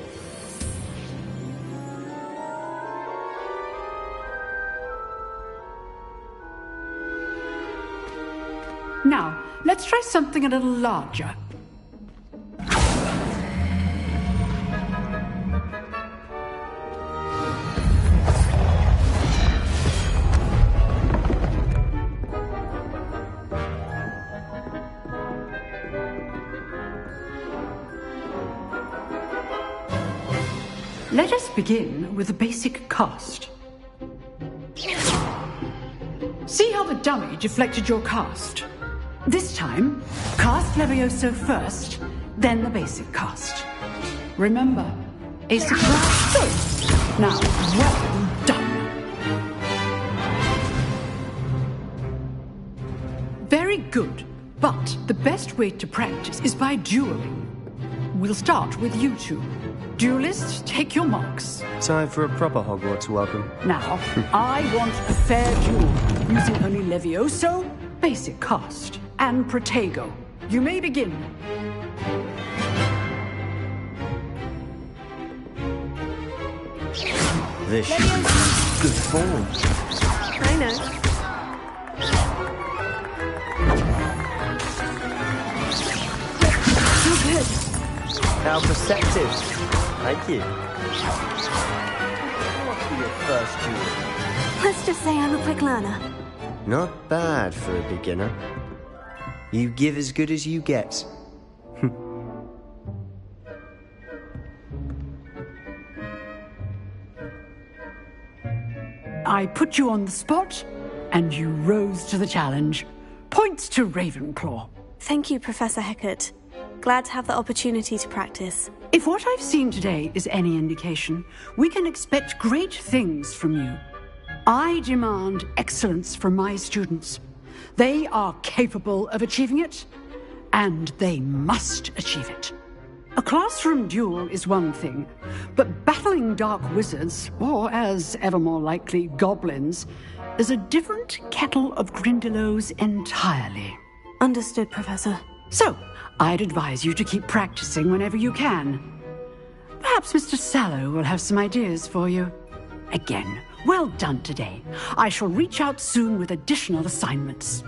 Now, let's try something a little larger. Let us begin with the basic cast. See how the dummy deflected your cast? This time, cast Levioso first, then the basic cast. Remember, a surprise. Good. Now, well done. Very good, but the best way to practice is by dueling. We'll start with you two. Duelists, take your marks. Time for a proper Hogwarts welcome. Now, I want a fair duel, using only Levioso, basic cast, and Protego. You may begin. This should be good form. I know. You're good. How perceptive. Thank you. What's for your first duel? Let's just say I'm a quick learner. Not bad for a beginner. You give as good as you get. I put you on the spot, and you rose to the challenge. Points to Ravenclaw. Thank you, Professor Hecat. glad to have the opportunity to practice. If what I've seen today is any indication, we can expect great things from you. I demand excellence from my students. They are capable of achieving it, and they must achieve it. A classroom duel is one thing, but battling dark wizards, or as ever more likely, goblins, is a different kettle of Grindylows entirely. Understood, Professor. So, I'd advise you to keep practicing whenever you can. Perhaps Mr. Sallow will have some ideas for you. Again, well done today. I shall reach out soon with additional assignments.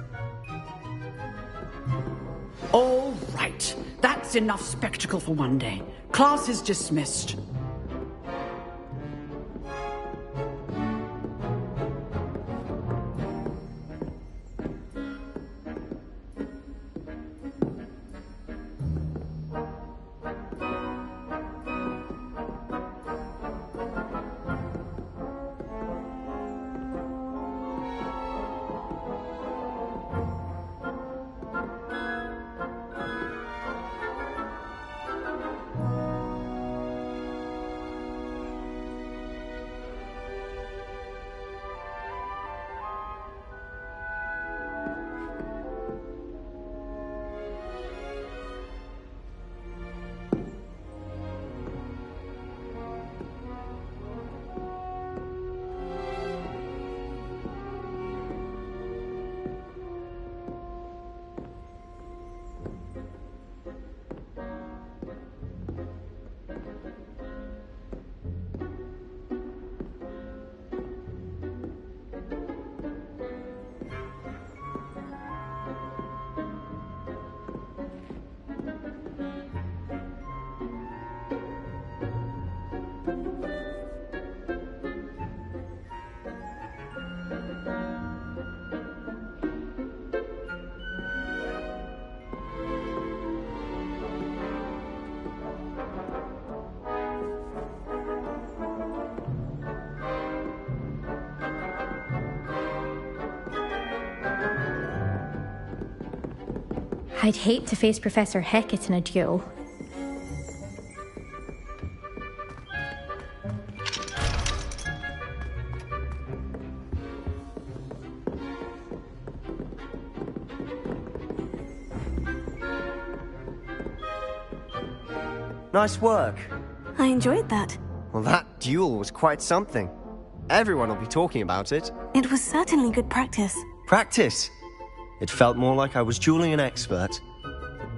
All right. That's enough spectacle for one day. Class is dismissed. I'd hate to face Professor Hecat in a duel. Nice work. I enjoyed that. Well, that duel was quite something. Everyone will be talking about it. It was certainly good practice. Practice? It felt more like I was dueling an expert.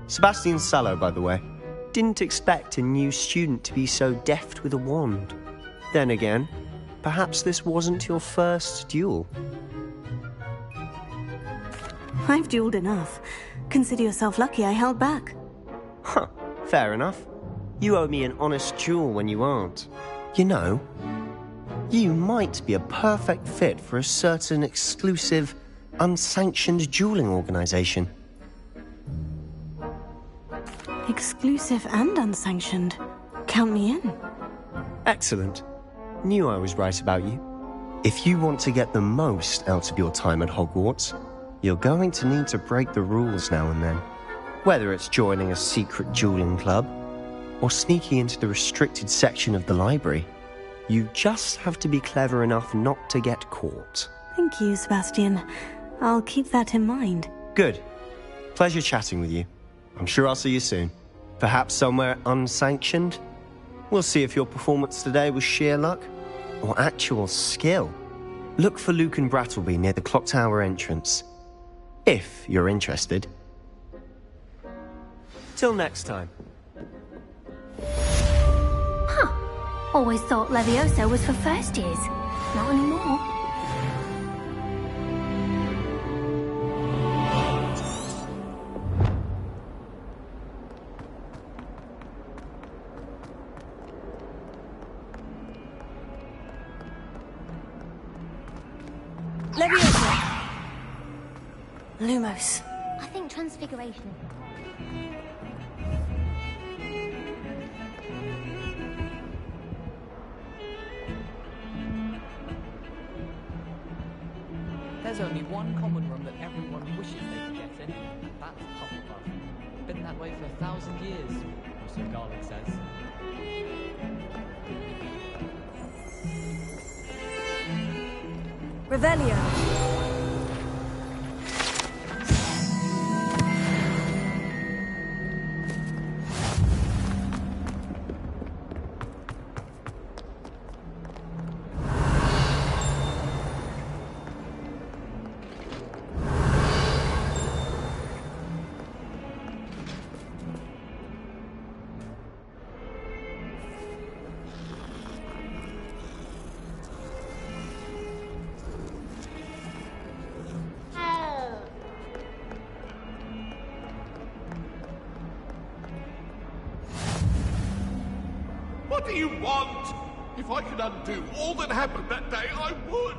Sebastian Sallow, by the way. Didn't expect a new student to be so deft with a wand. Then again, perhaps this wasn't your first duel. I've dueled enough. Consider yourself lucky I held back. Huh, fair enough. You owe me an honest duel when you aren't. You know, you might be a perfect fit for a certain exclusive, unsanctioned dueling organization. Exclusive and unsanctioned. Count me in. Excellent. Knew I was right about you. If you want to get the most out of your time at Hogwarts, you're going to need to break the rules now and then. Whether it's joining a secret dueling club, or sneaking into the restricted section of the library, you just have to be clever enough not to get caught. Thank you, Sebastian. I'll keep that in mind. Good. Pleasure chatting with you. I'm sure I'll see you soon. Perhaps somewhere unsanctioned? We'll see if your performance today was sheer luck or actual skill. Look for Luke and Brattleby near the clock tower entrance. If you're interested. Till next time. Huh. Always thought Levioso was for first years. Not anymore. Levioso! Lumos. I think Transfiguration. There's only one common room that everyone wishes they could get in, and that's Hufflepuff. been that way for 1,000 years, or so Garland says. Revelio. What do you want? If I could undo all that happened that day, I would.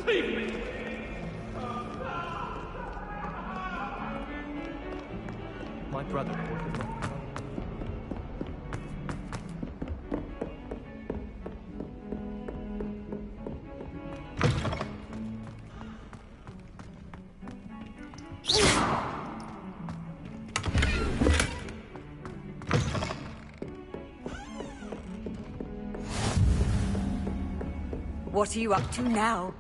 Leave me. My brother ordered me. What are you up to now?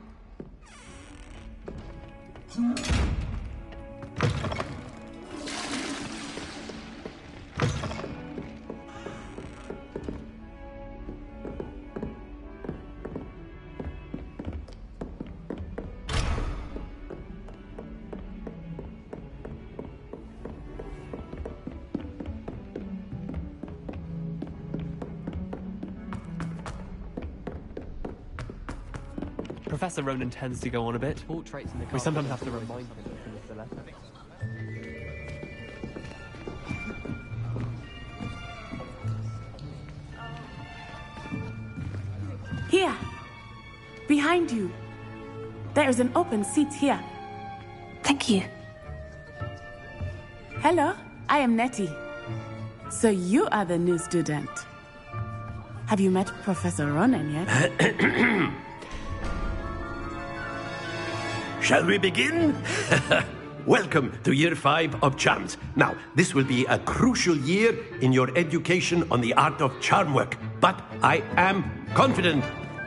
Professor Ronan tends to go on a bit. We sometimes have to remind him to miss the letter. Here! Behind you! There is an open seat here. Thank you. Hello, I am Nettie. So you are the new student. Have you met Professor Ronan yet? Shall we begin? Welcome to Year 5 of Charms. Now, this will be a crucial year in your education on the art of charm work, but I am confident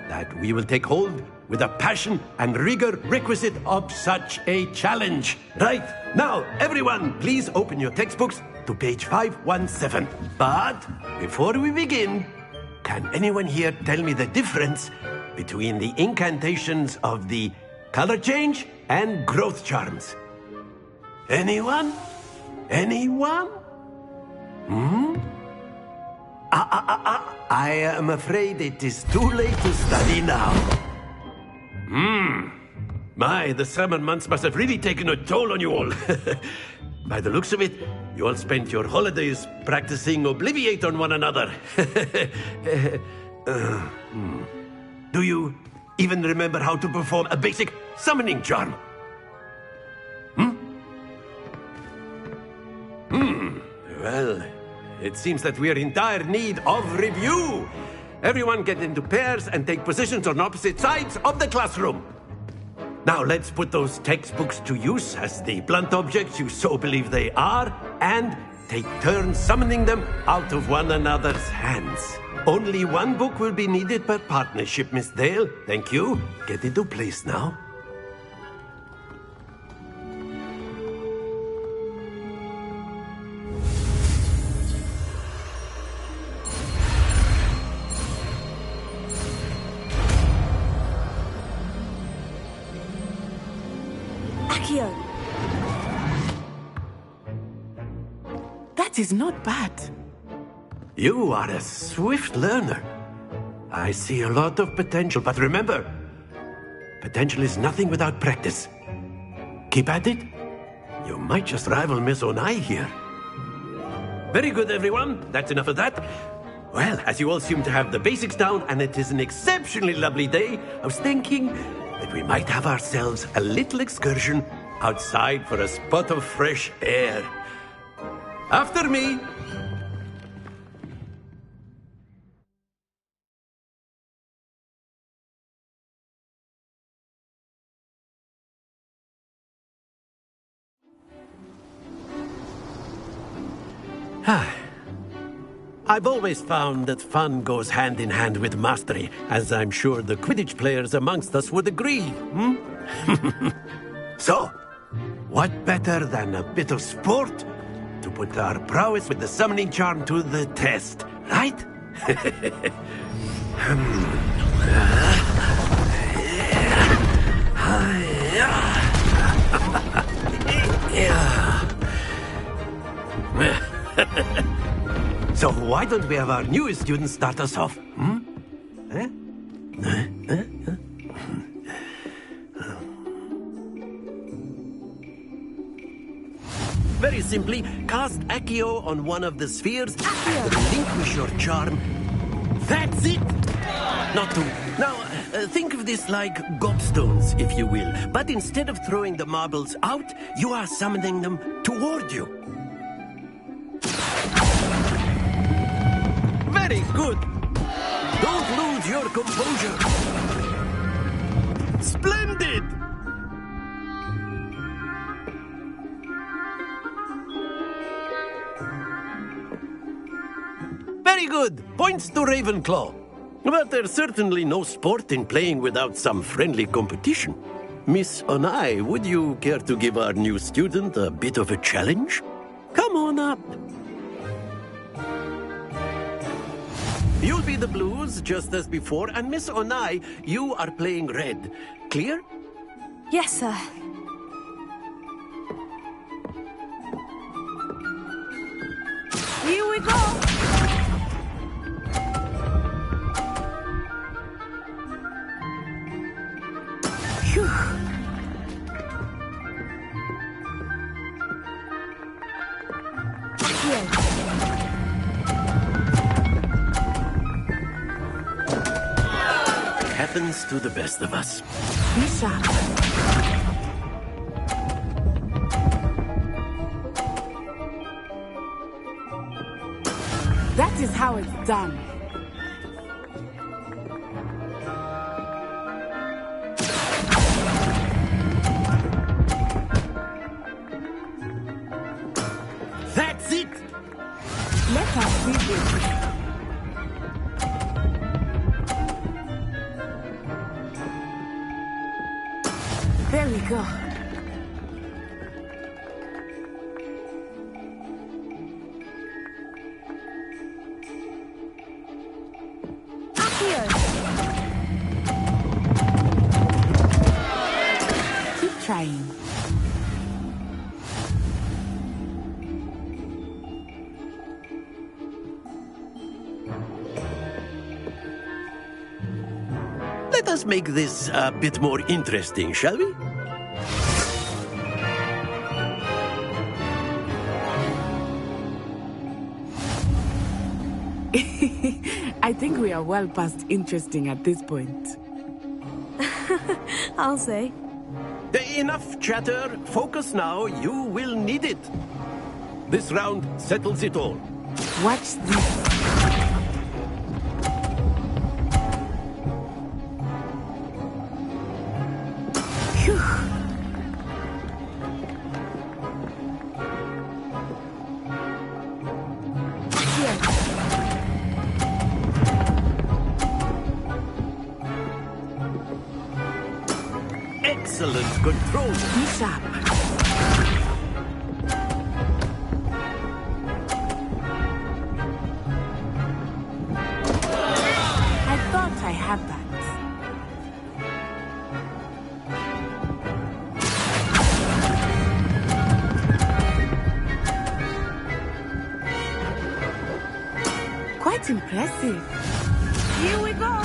that we will take hold with the passion and rigor requisite of such a challenge. Right, now, everyone, please open your textbooks to page 517. But before we begin, can anyone here tell me the difference between the incantations of the color change and growth charms? Anyone? Anyone? I am afraid it is too late to study now. My, the summer months must have really taken a toll on you all. By the looks of it, you all spent your holidays practicing Obliviate on one another. Do you even remember how to perform a basic summoning charm? Well, it seems that we are in dire need of review. Everyone get into pairs and take positions on opposite sides of the classroom. Now let's put those textbooks to use as the blunt objects you so believe they are, and take turns summoning them out of one another's hands. Only one book will be needed per partnership, Miss Dale. Thank you. Get into place now. Accio! That is not bad. You are a swift learner. I see a lot of potential, but remember, potential is nothing without practice. Keep at it. You might just rival Miss Onai here. Very good, everyone. That's enough of that. Well, as you all seem to have the basics down, and it is an exceptionally lovely day, I was thinking that we might have ourselves a little excursion outside for a spot of fresh air. After me. I've always found that fun goes hand in hand with mastery, as I'm sure the Quidditch players amongst us would agree. So, what better than a bit of sport to put our prowess with the summoning charm to the test, right? So why don't we have our newest student start us off? Very simply, cast Accio on one of the spheres and relinquish your charm. That's it! Not two. Now, think of this like gobstones, if you will. But instead of throwing the marbles out, you are summoning them toward you. Very good. Don't lose your composure. Splendid! Very good. Points to Ravenclaw. But there's certainly no sport in playing without some friendly competition. Miss Onai, would you care to give our new student a bit of a challenge? Come on up. You'll be the blues, just as before, and Miss Onai, you are playing red. Clear? Yes, sir. Here we go! Phew. Happens to the best of us. Be sharp. That is how it's done. That's it! Let us see this. There we go. Keep trying. Let us make this a bit more interesting, shall we? I think we are well past interesting at this point. I'll say. Enough chatter. Focus now. You will need it. This round settles it all. Watch this. Excellent control. Be sharp. I thought I had that. Quite impressive. Here we go!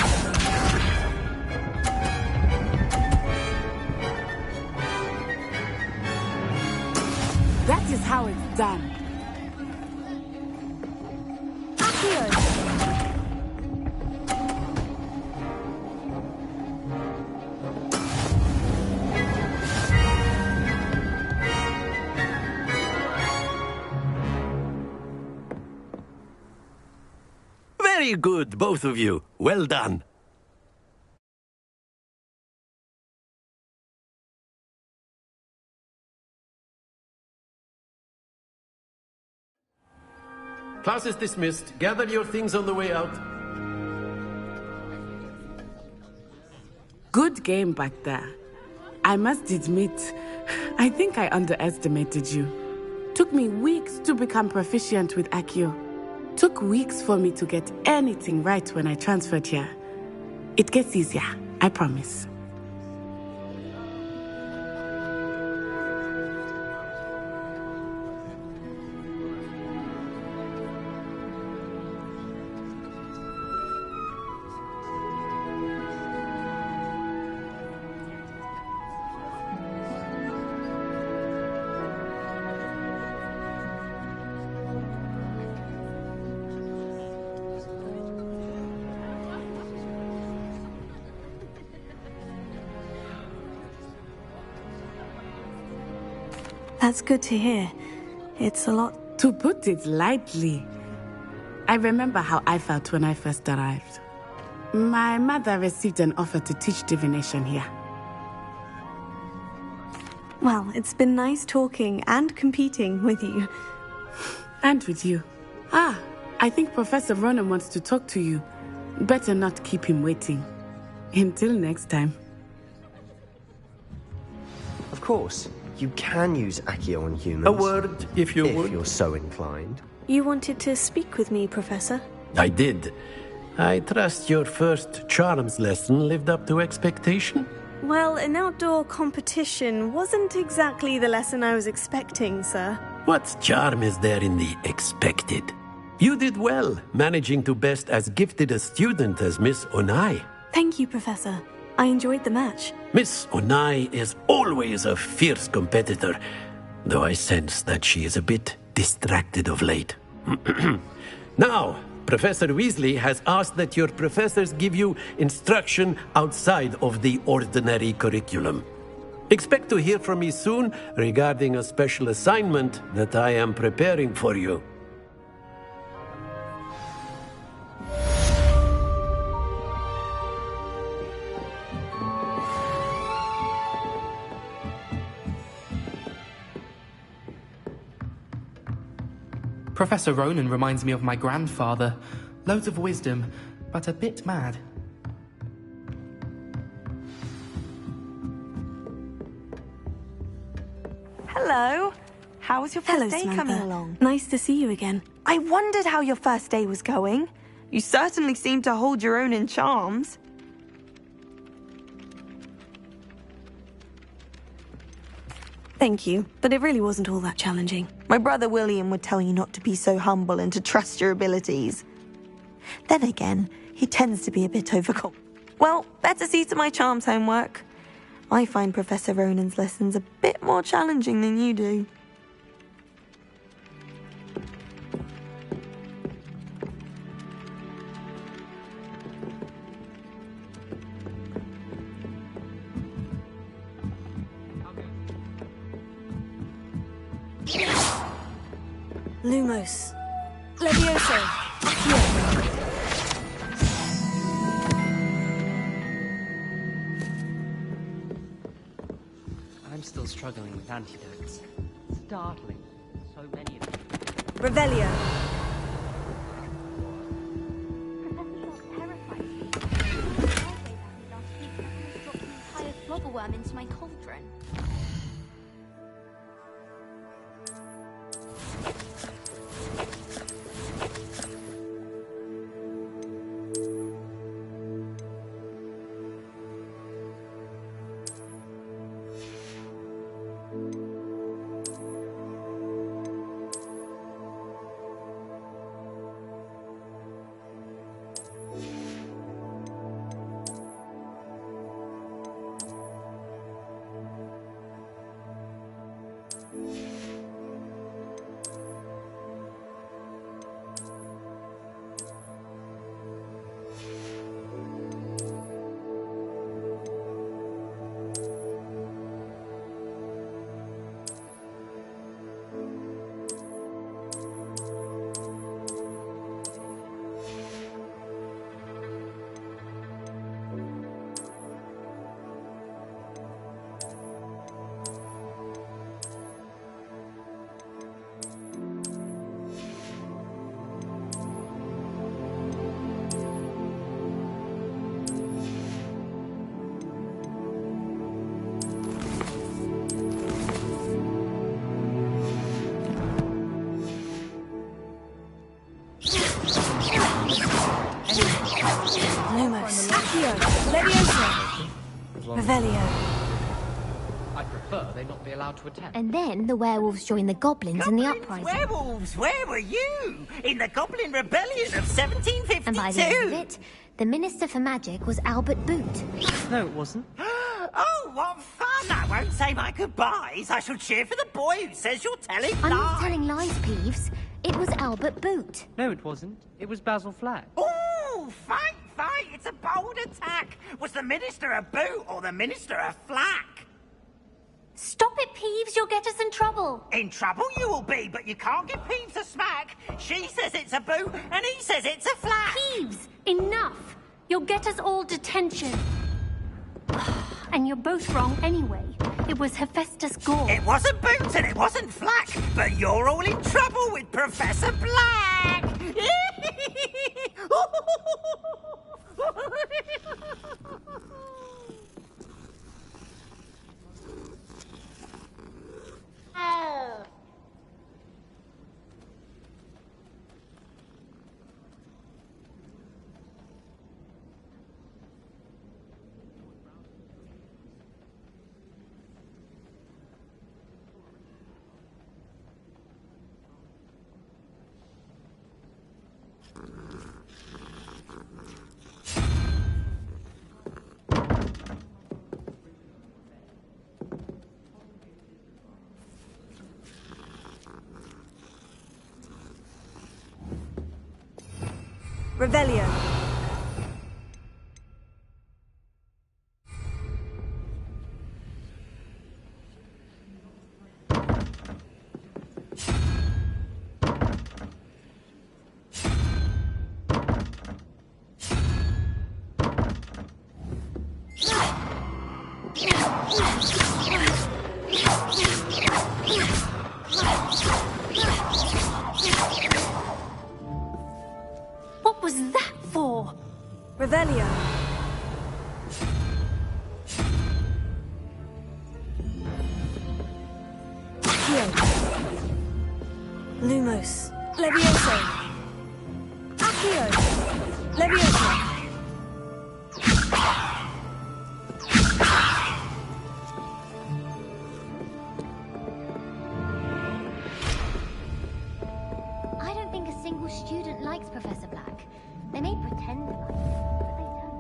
That is how it's done. Very good, both of you. Well done. Class is dismissed. Gather your things on the way out. Good game back there. I must admit, I think I underestimated you. Took me weeks to become proficient with Accio. Took weeks for me to get anything right when I transferred here. It gets easier, I promise. That's good to hear. It's a lot. To put it lightly, I remember how I felt when I first arrived. My mother received an offer to teach divination here. Well, it's been nice talking and competing with you. And with you. Ah, I think Professor Ronan wants to talk to you. Better not keep him waiting. Until next time. Of course, you can use Accio on humans. A word, if you would. If you're so inclined. You wanted to speak with me, Professor? I did. I trust your first charms lesson lived up to expectation? Well, an outdoor competition wasn't exactly the lesson I was expecting, sir. What charm is there in the expected? You did well, managing to best as gifted a student as Miss Onai. Thank you, Professor. I enjoyed the match. Miss Onai is always a fierce competitor, though I sense that she is a bit distracted of late. Now, Professor Weasley has asked that your professors give you instruction outside of the ordinary curriculum. Expect to hear from me soon regarding a special assignment that I am preparing for you. Professor Ronan reminds me of my grandfather. Loads of wisdom, but a bit mad. Hello. How was your first Hello, day Samantha. coming along? Nice to see you again. I wondered how your first day was going. You certainly seem to hold your own in charms. Thank you, but it really wasn't all that challenging. My brother William would tell you not to be so humble and to trust your abilities. Then again, he tends to be a bit overconfident. Well, better see to my charms homework. I find Professor Ronan's lessons a bit more challenging than you do. Lumos. Levioso. Accio. I'm still struggling with antidotes. Startling. So many of them. Revelio. Flobberworm into my cauldron. as long Revelio. I prefer they not be allowed to attend. And then the werewolves joined the goblins in the uprising. Werewolves, where were you? In the Goblin Rebellion of 1752? And by the end of it, the Minister for Magic was Albert Boot. No, it wasn't. Oh, what fun! I won't say my goodbyes. I shall cheer for the boy who says you're telling I'm lies. not telling lies, Peeves. It was Albert Boot. No, it wasn't. It was Basil Flack. Oh, fight, fight! It's a bold attack. Was the Minister a boot or the Minister a flack? Stop it, Peeves. You'll get us in trouble. In trouble you will be, but you can't give Peeves a smack. She says it's a boot, and he says it's a flack. Peeves, enough. You'll get us all detention. And you're both wrong anyway. It was Hephaestus Gore. It wasn't boot and it wasn't flack, but you're all in trouble with Professor Black. Revelio. What was that for? Revelio. Accio. Lumos. Levioso. Accio. Levioso. I don't think a single student likes Professor Black. They may pretend to like him, but they don't.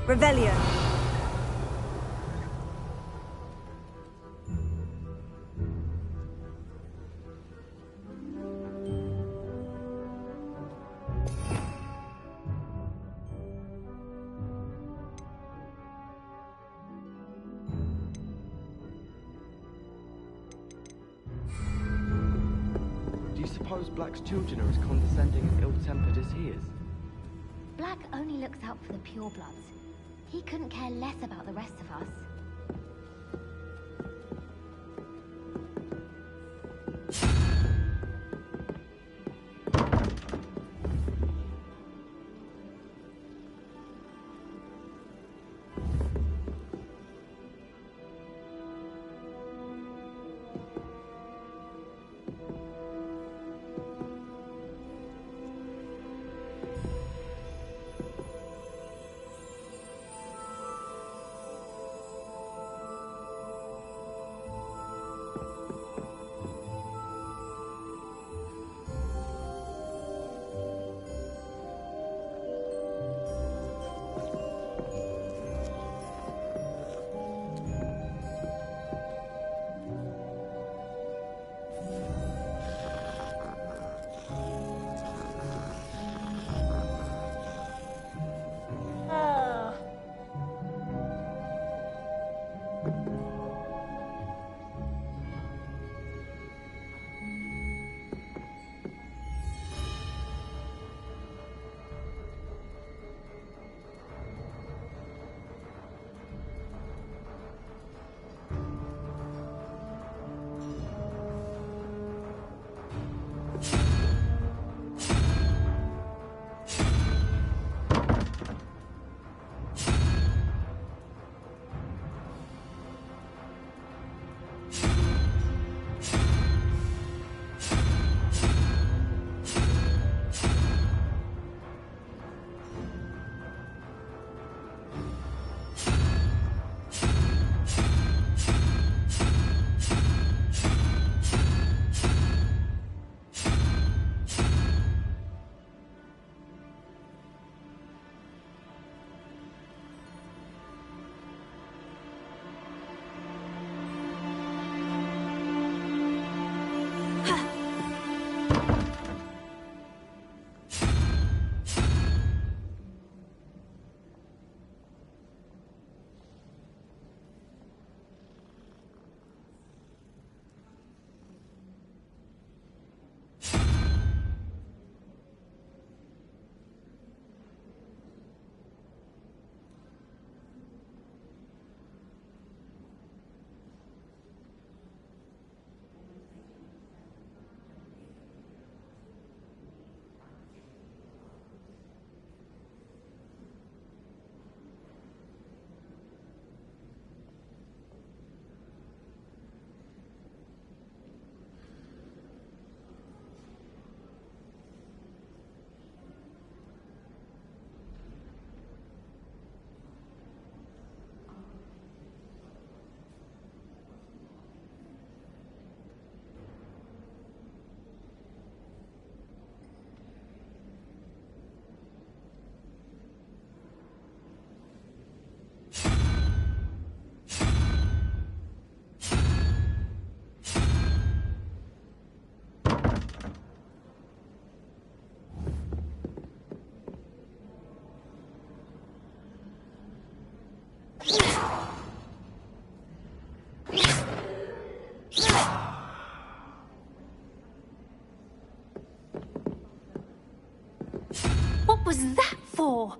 Revelio. Do you suppose Black's children are as condescending and ill-tempered as he is? Black only looks out for the purebloods. He couldn't care less about the rest of us. What was that for?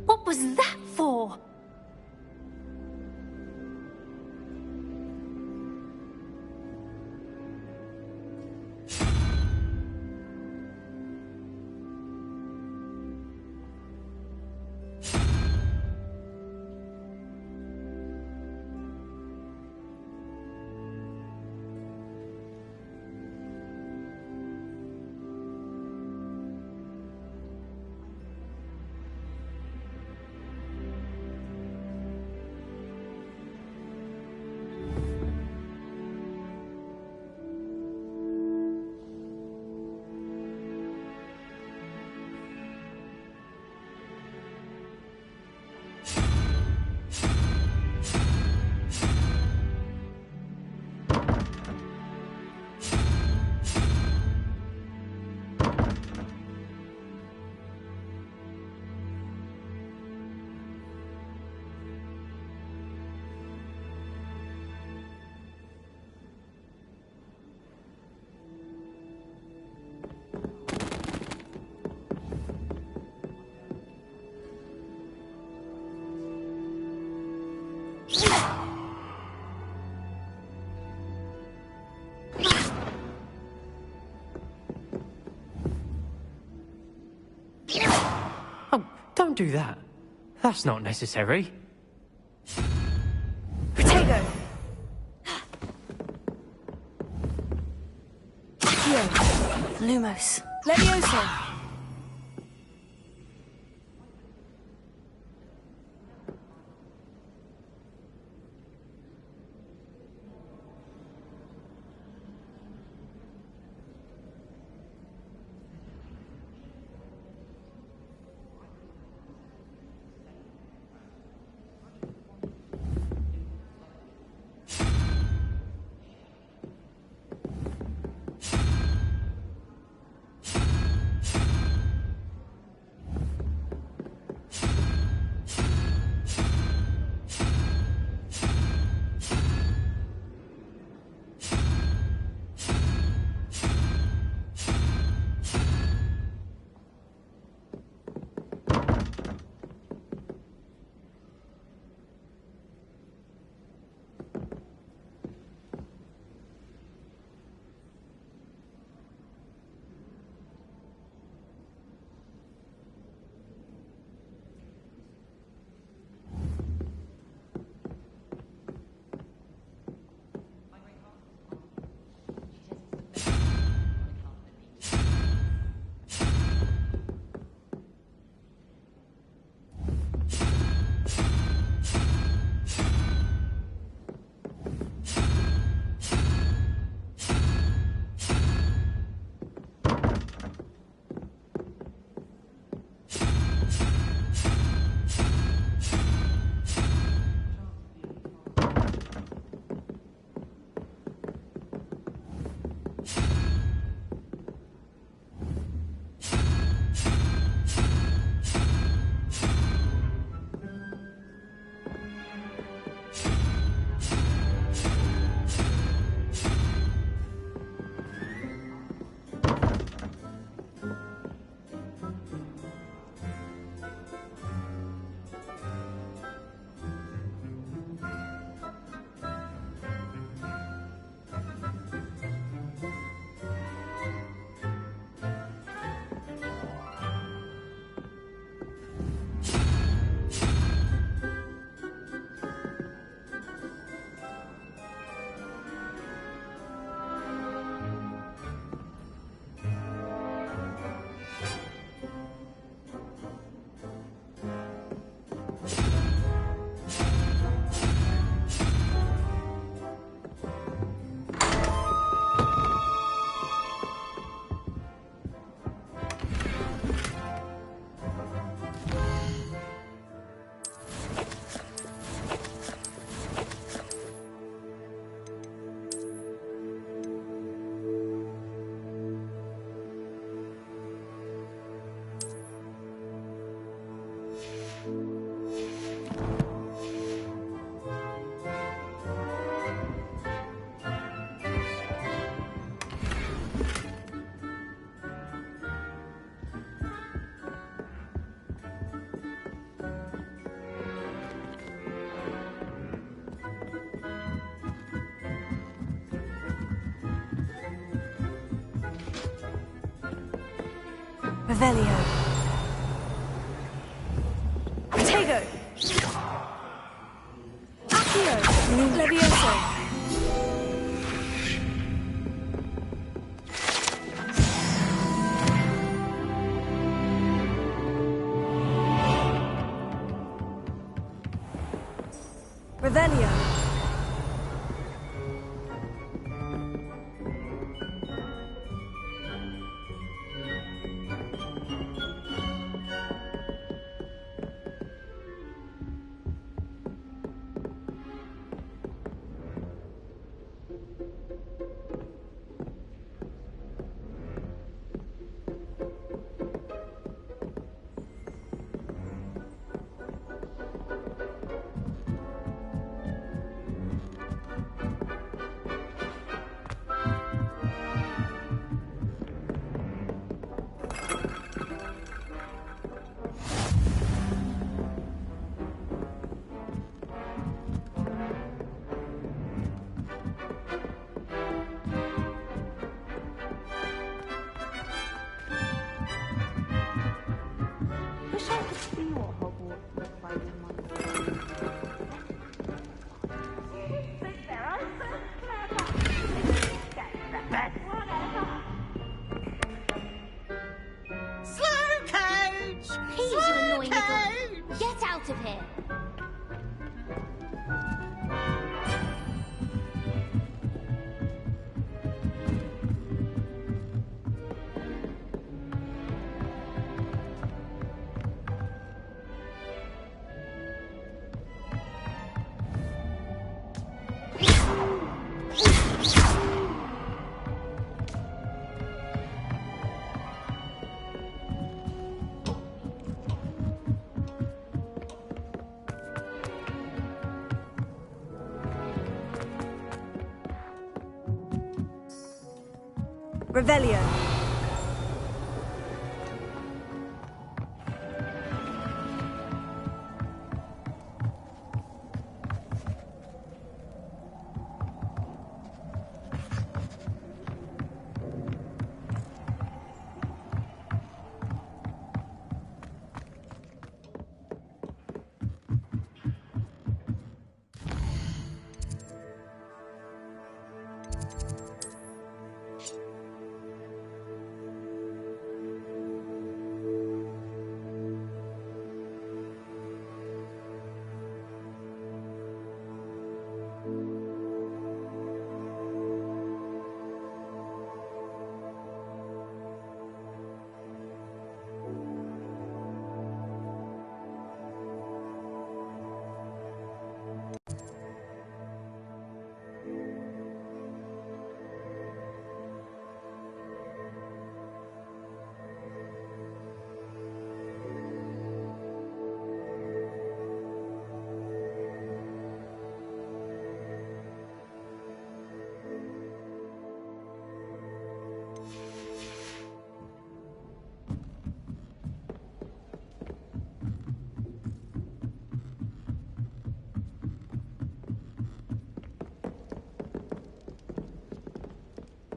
What was that for? Oh, don't do that. That's not necessary. Potato! Here. Lumos. Levioso! Revelio. Protego. Accio. Levioso. Revelio. Wish I could see what Hogwarts looks like in one Slow coach! Please, you annoying little... Get out of here! Revelio.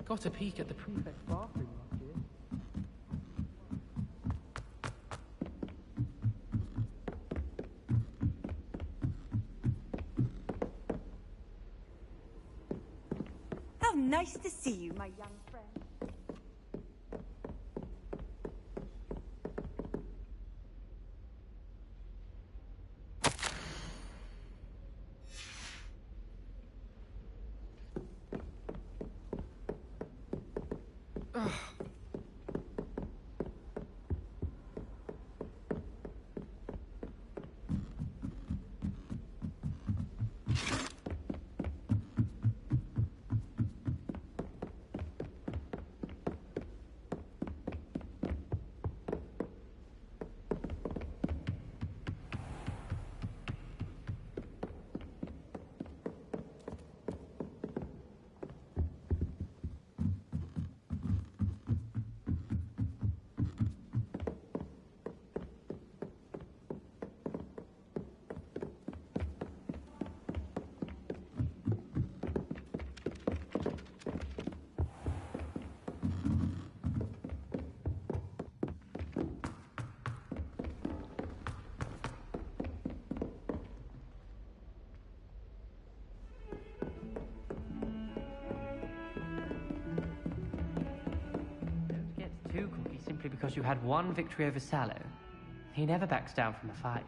Got a peek at the prefect's bathroom last year. How nice to see you, my young friend. simply because you had one victory over Sallow. He never backs down from a fight.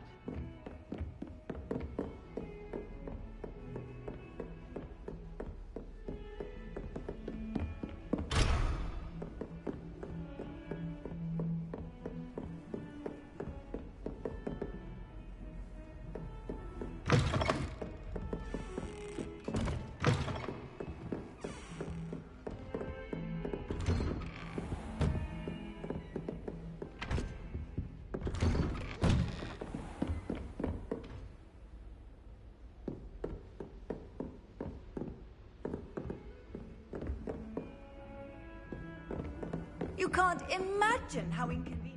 You can't imagine how inconvenient.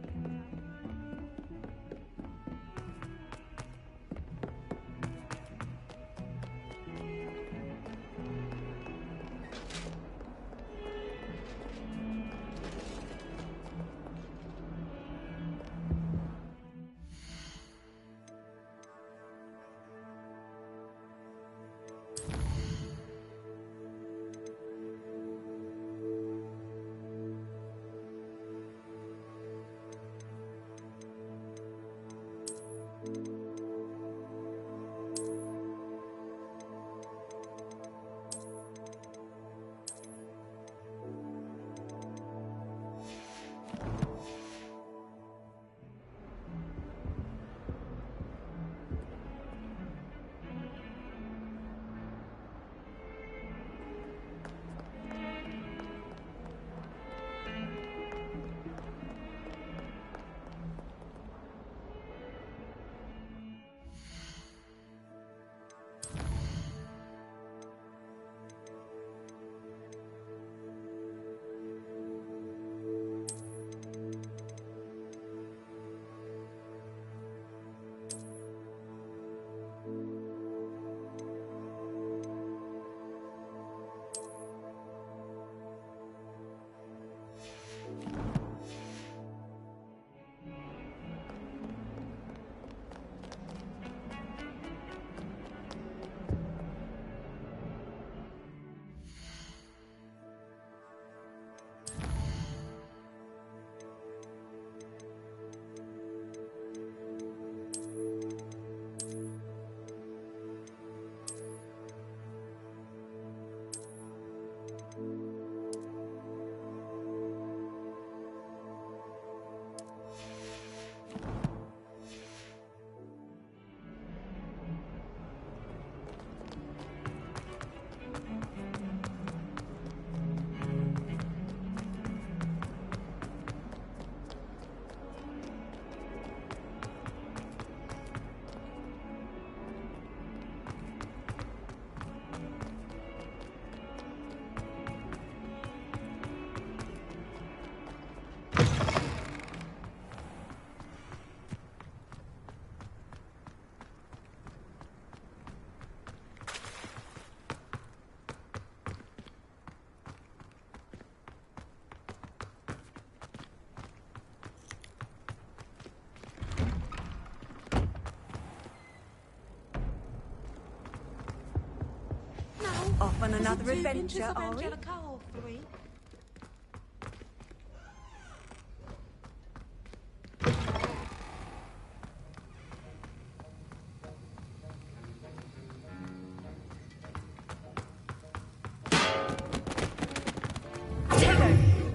Off on another adventure, are we?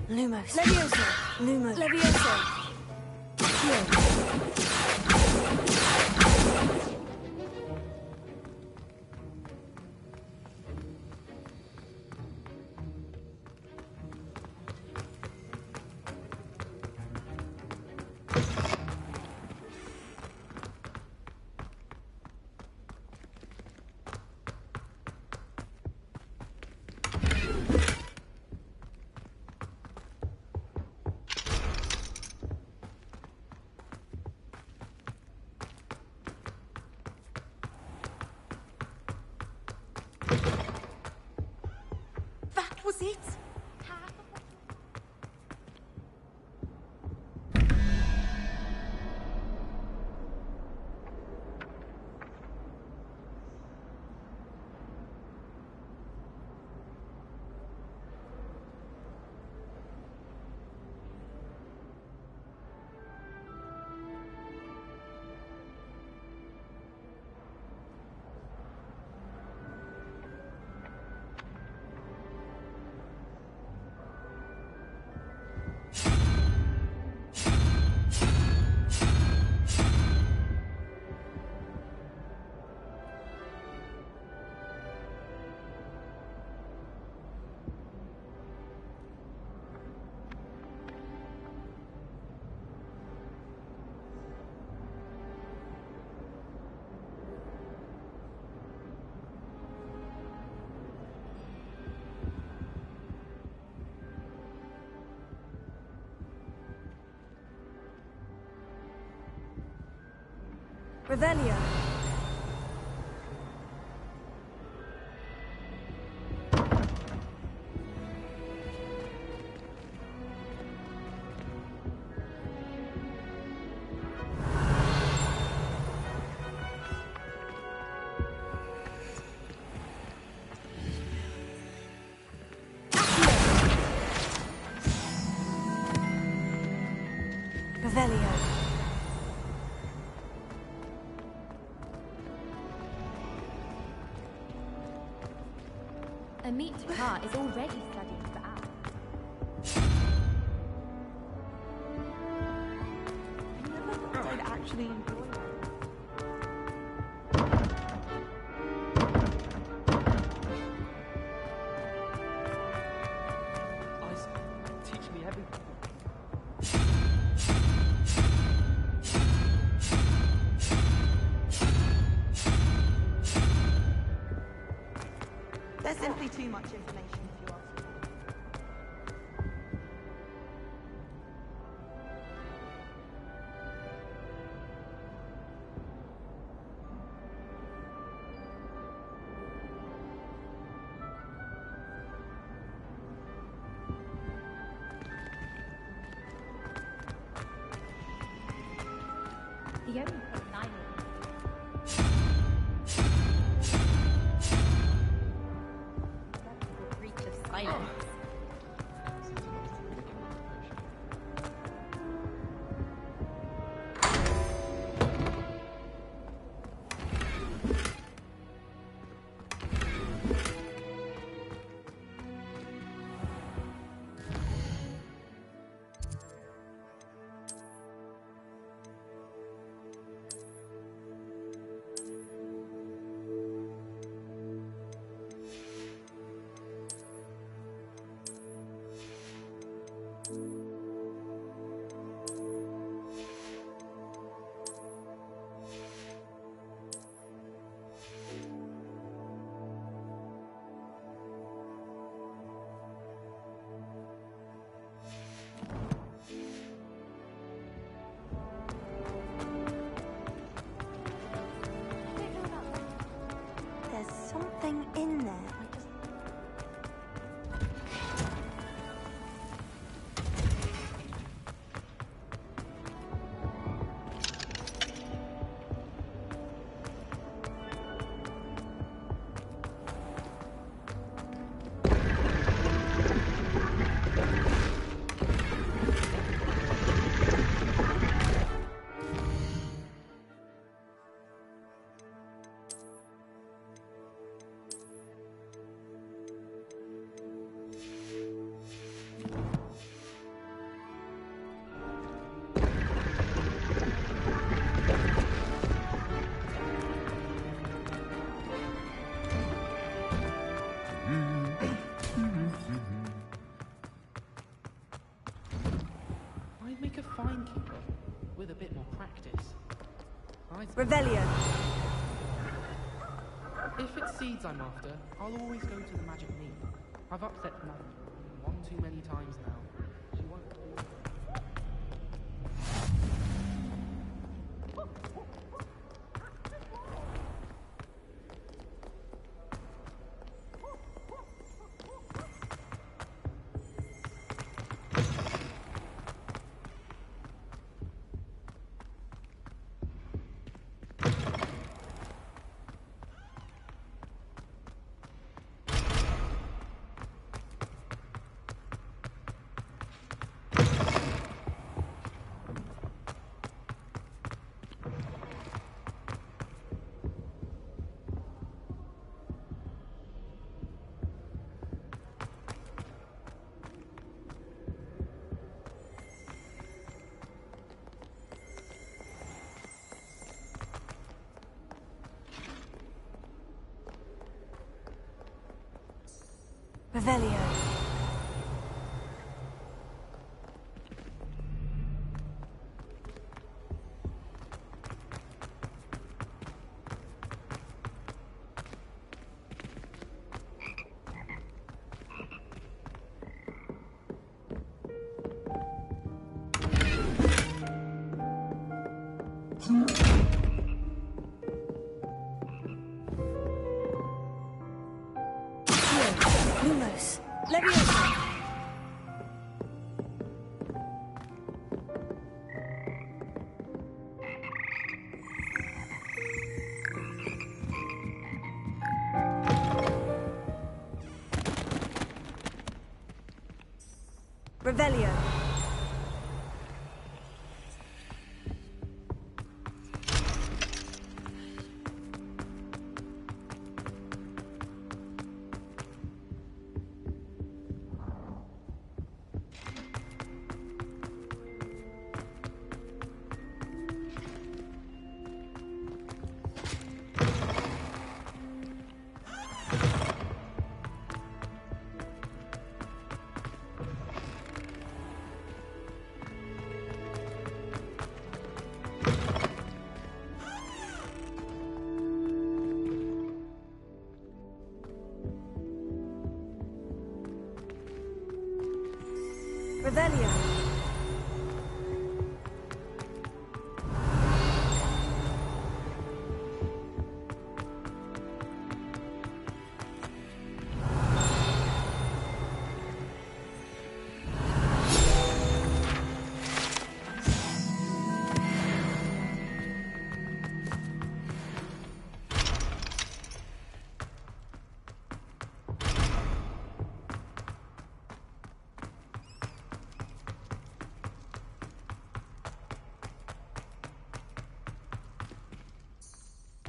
Lumos. Levioso. Lumos. Levioso. That was it? Revelio. Revelio. Amit Takar is already studying for hours. I never thought I'd actually enjoy it. Eyes, teach me everything. There's simply too much information if you ask me. The only place I know that's the breach of silence. There's something in there. I'd make a fine keeper with a bit more practice. Revelio. If it's seeds I'm after, I'll always go to the magic meat. I've upset Mother one too many times now. She won't. Revelio. Lumos. Leviosa. Revelio. Revelio.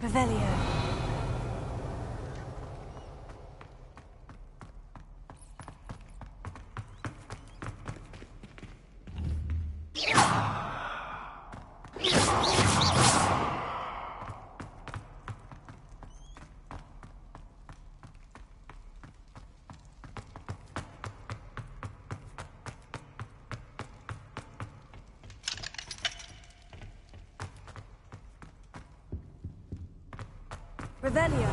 Revelio. Revelio.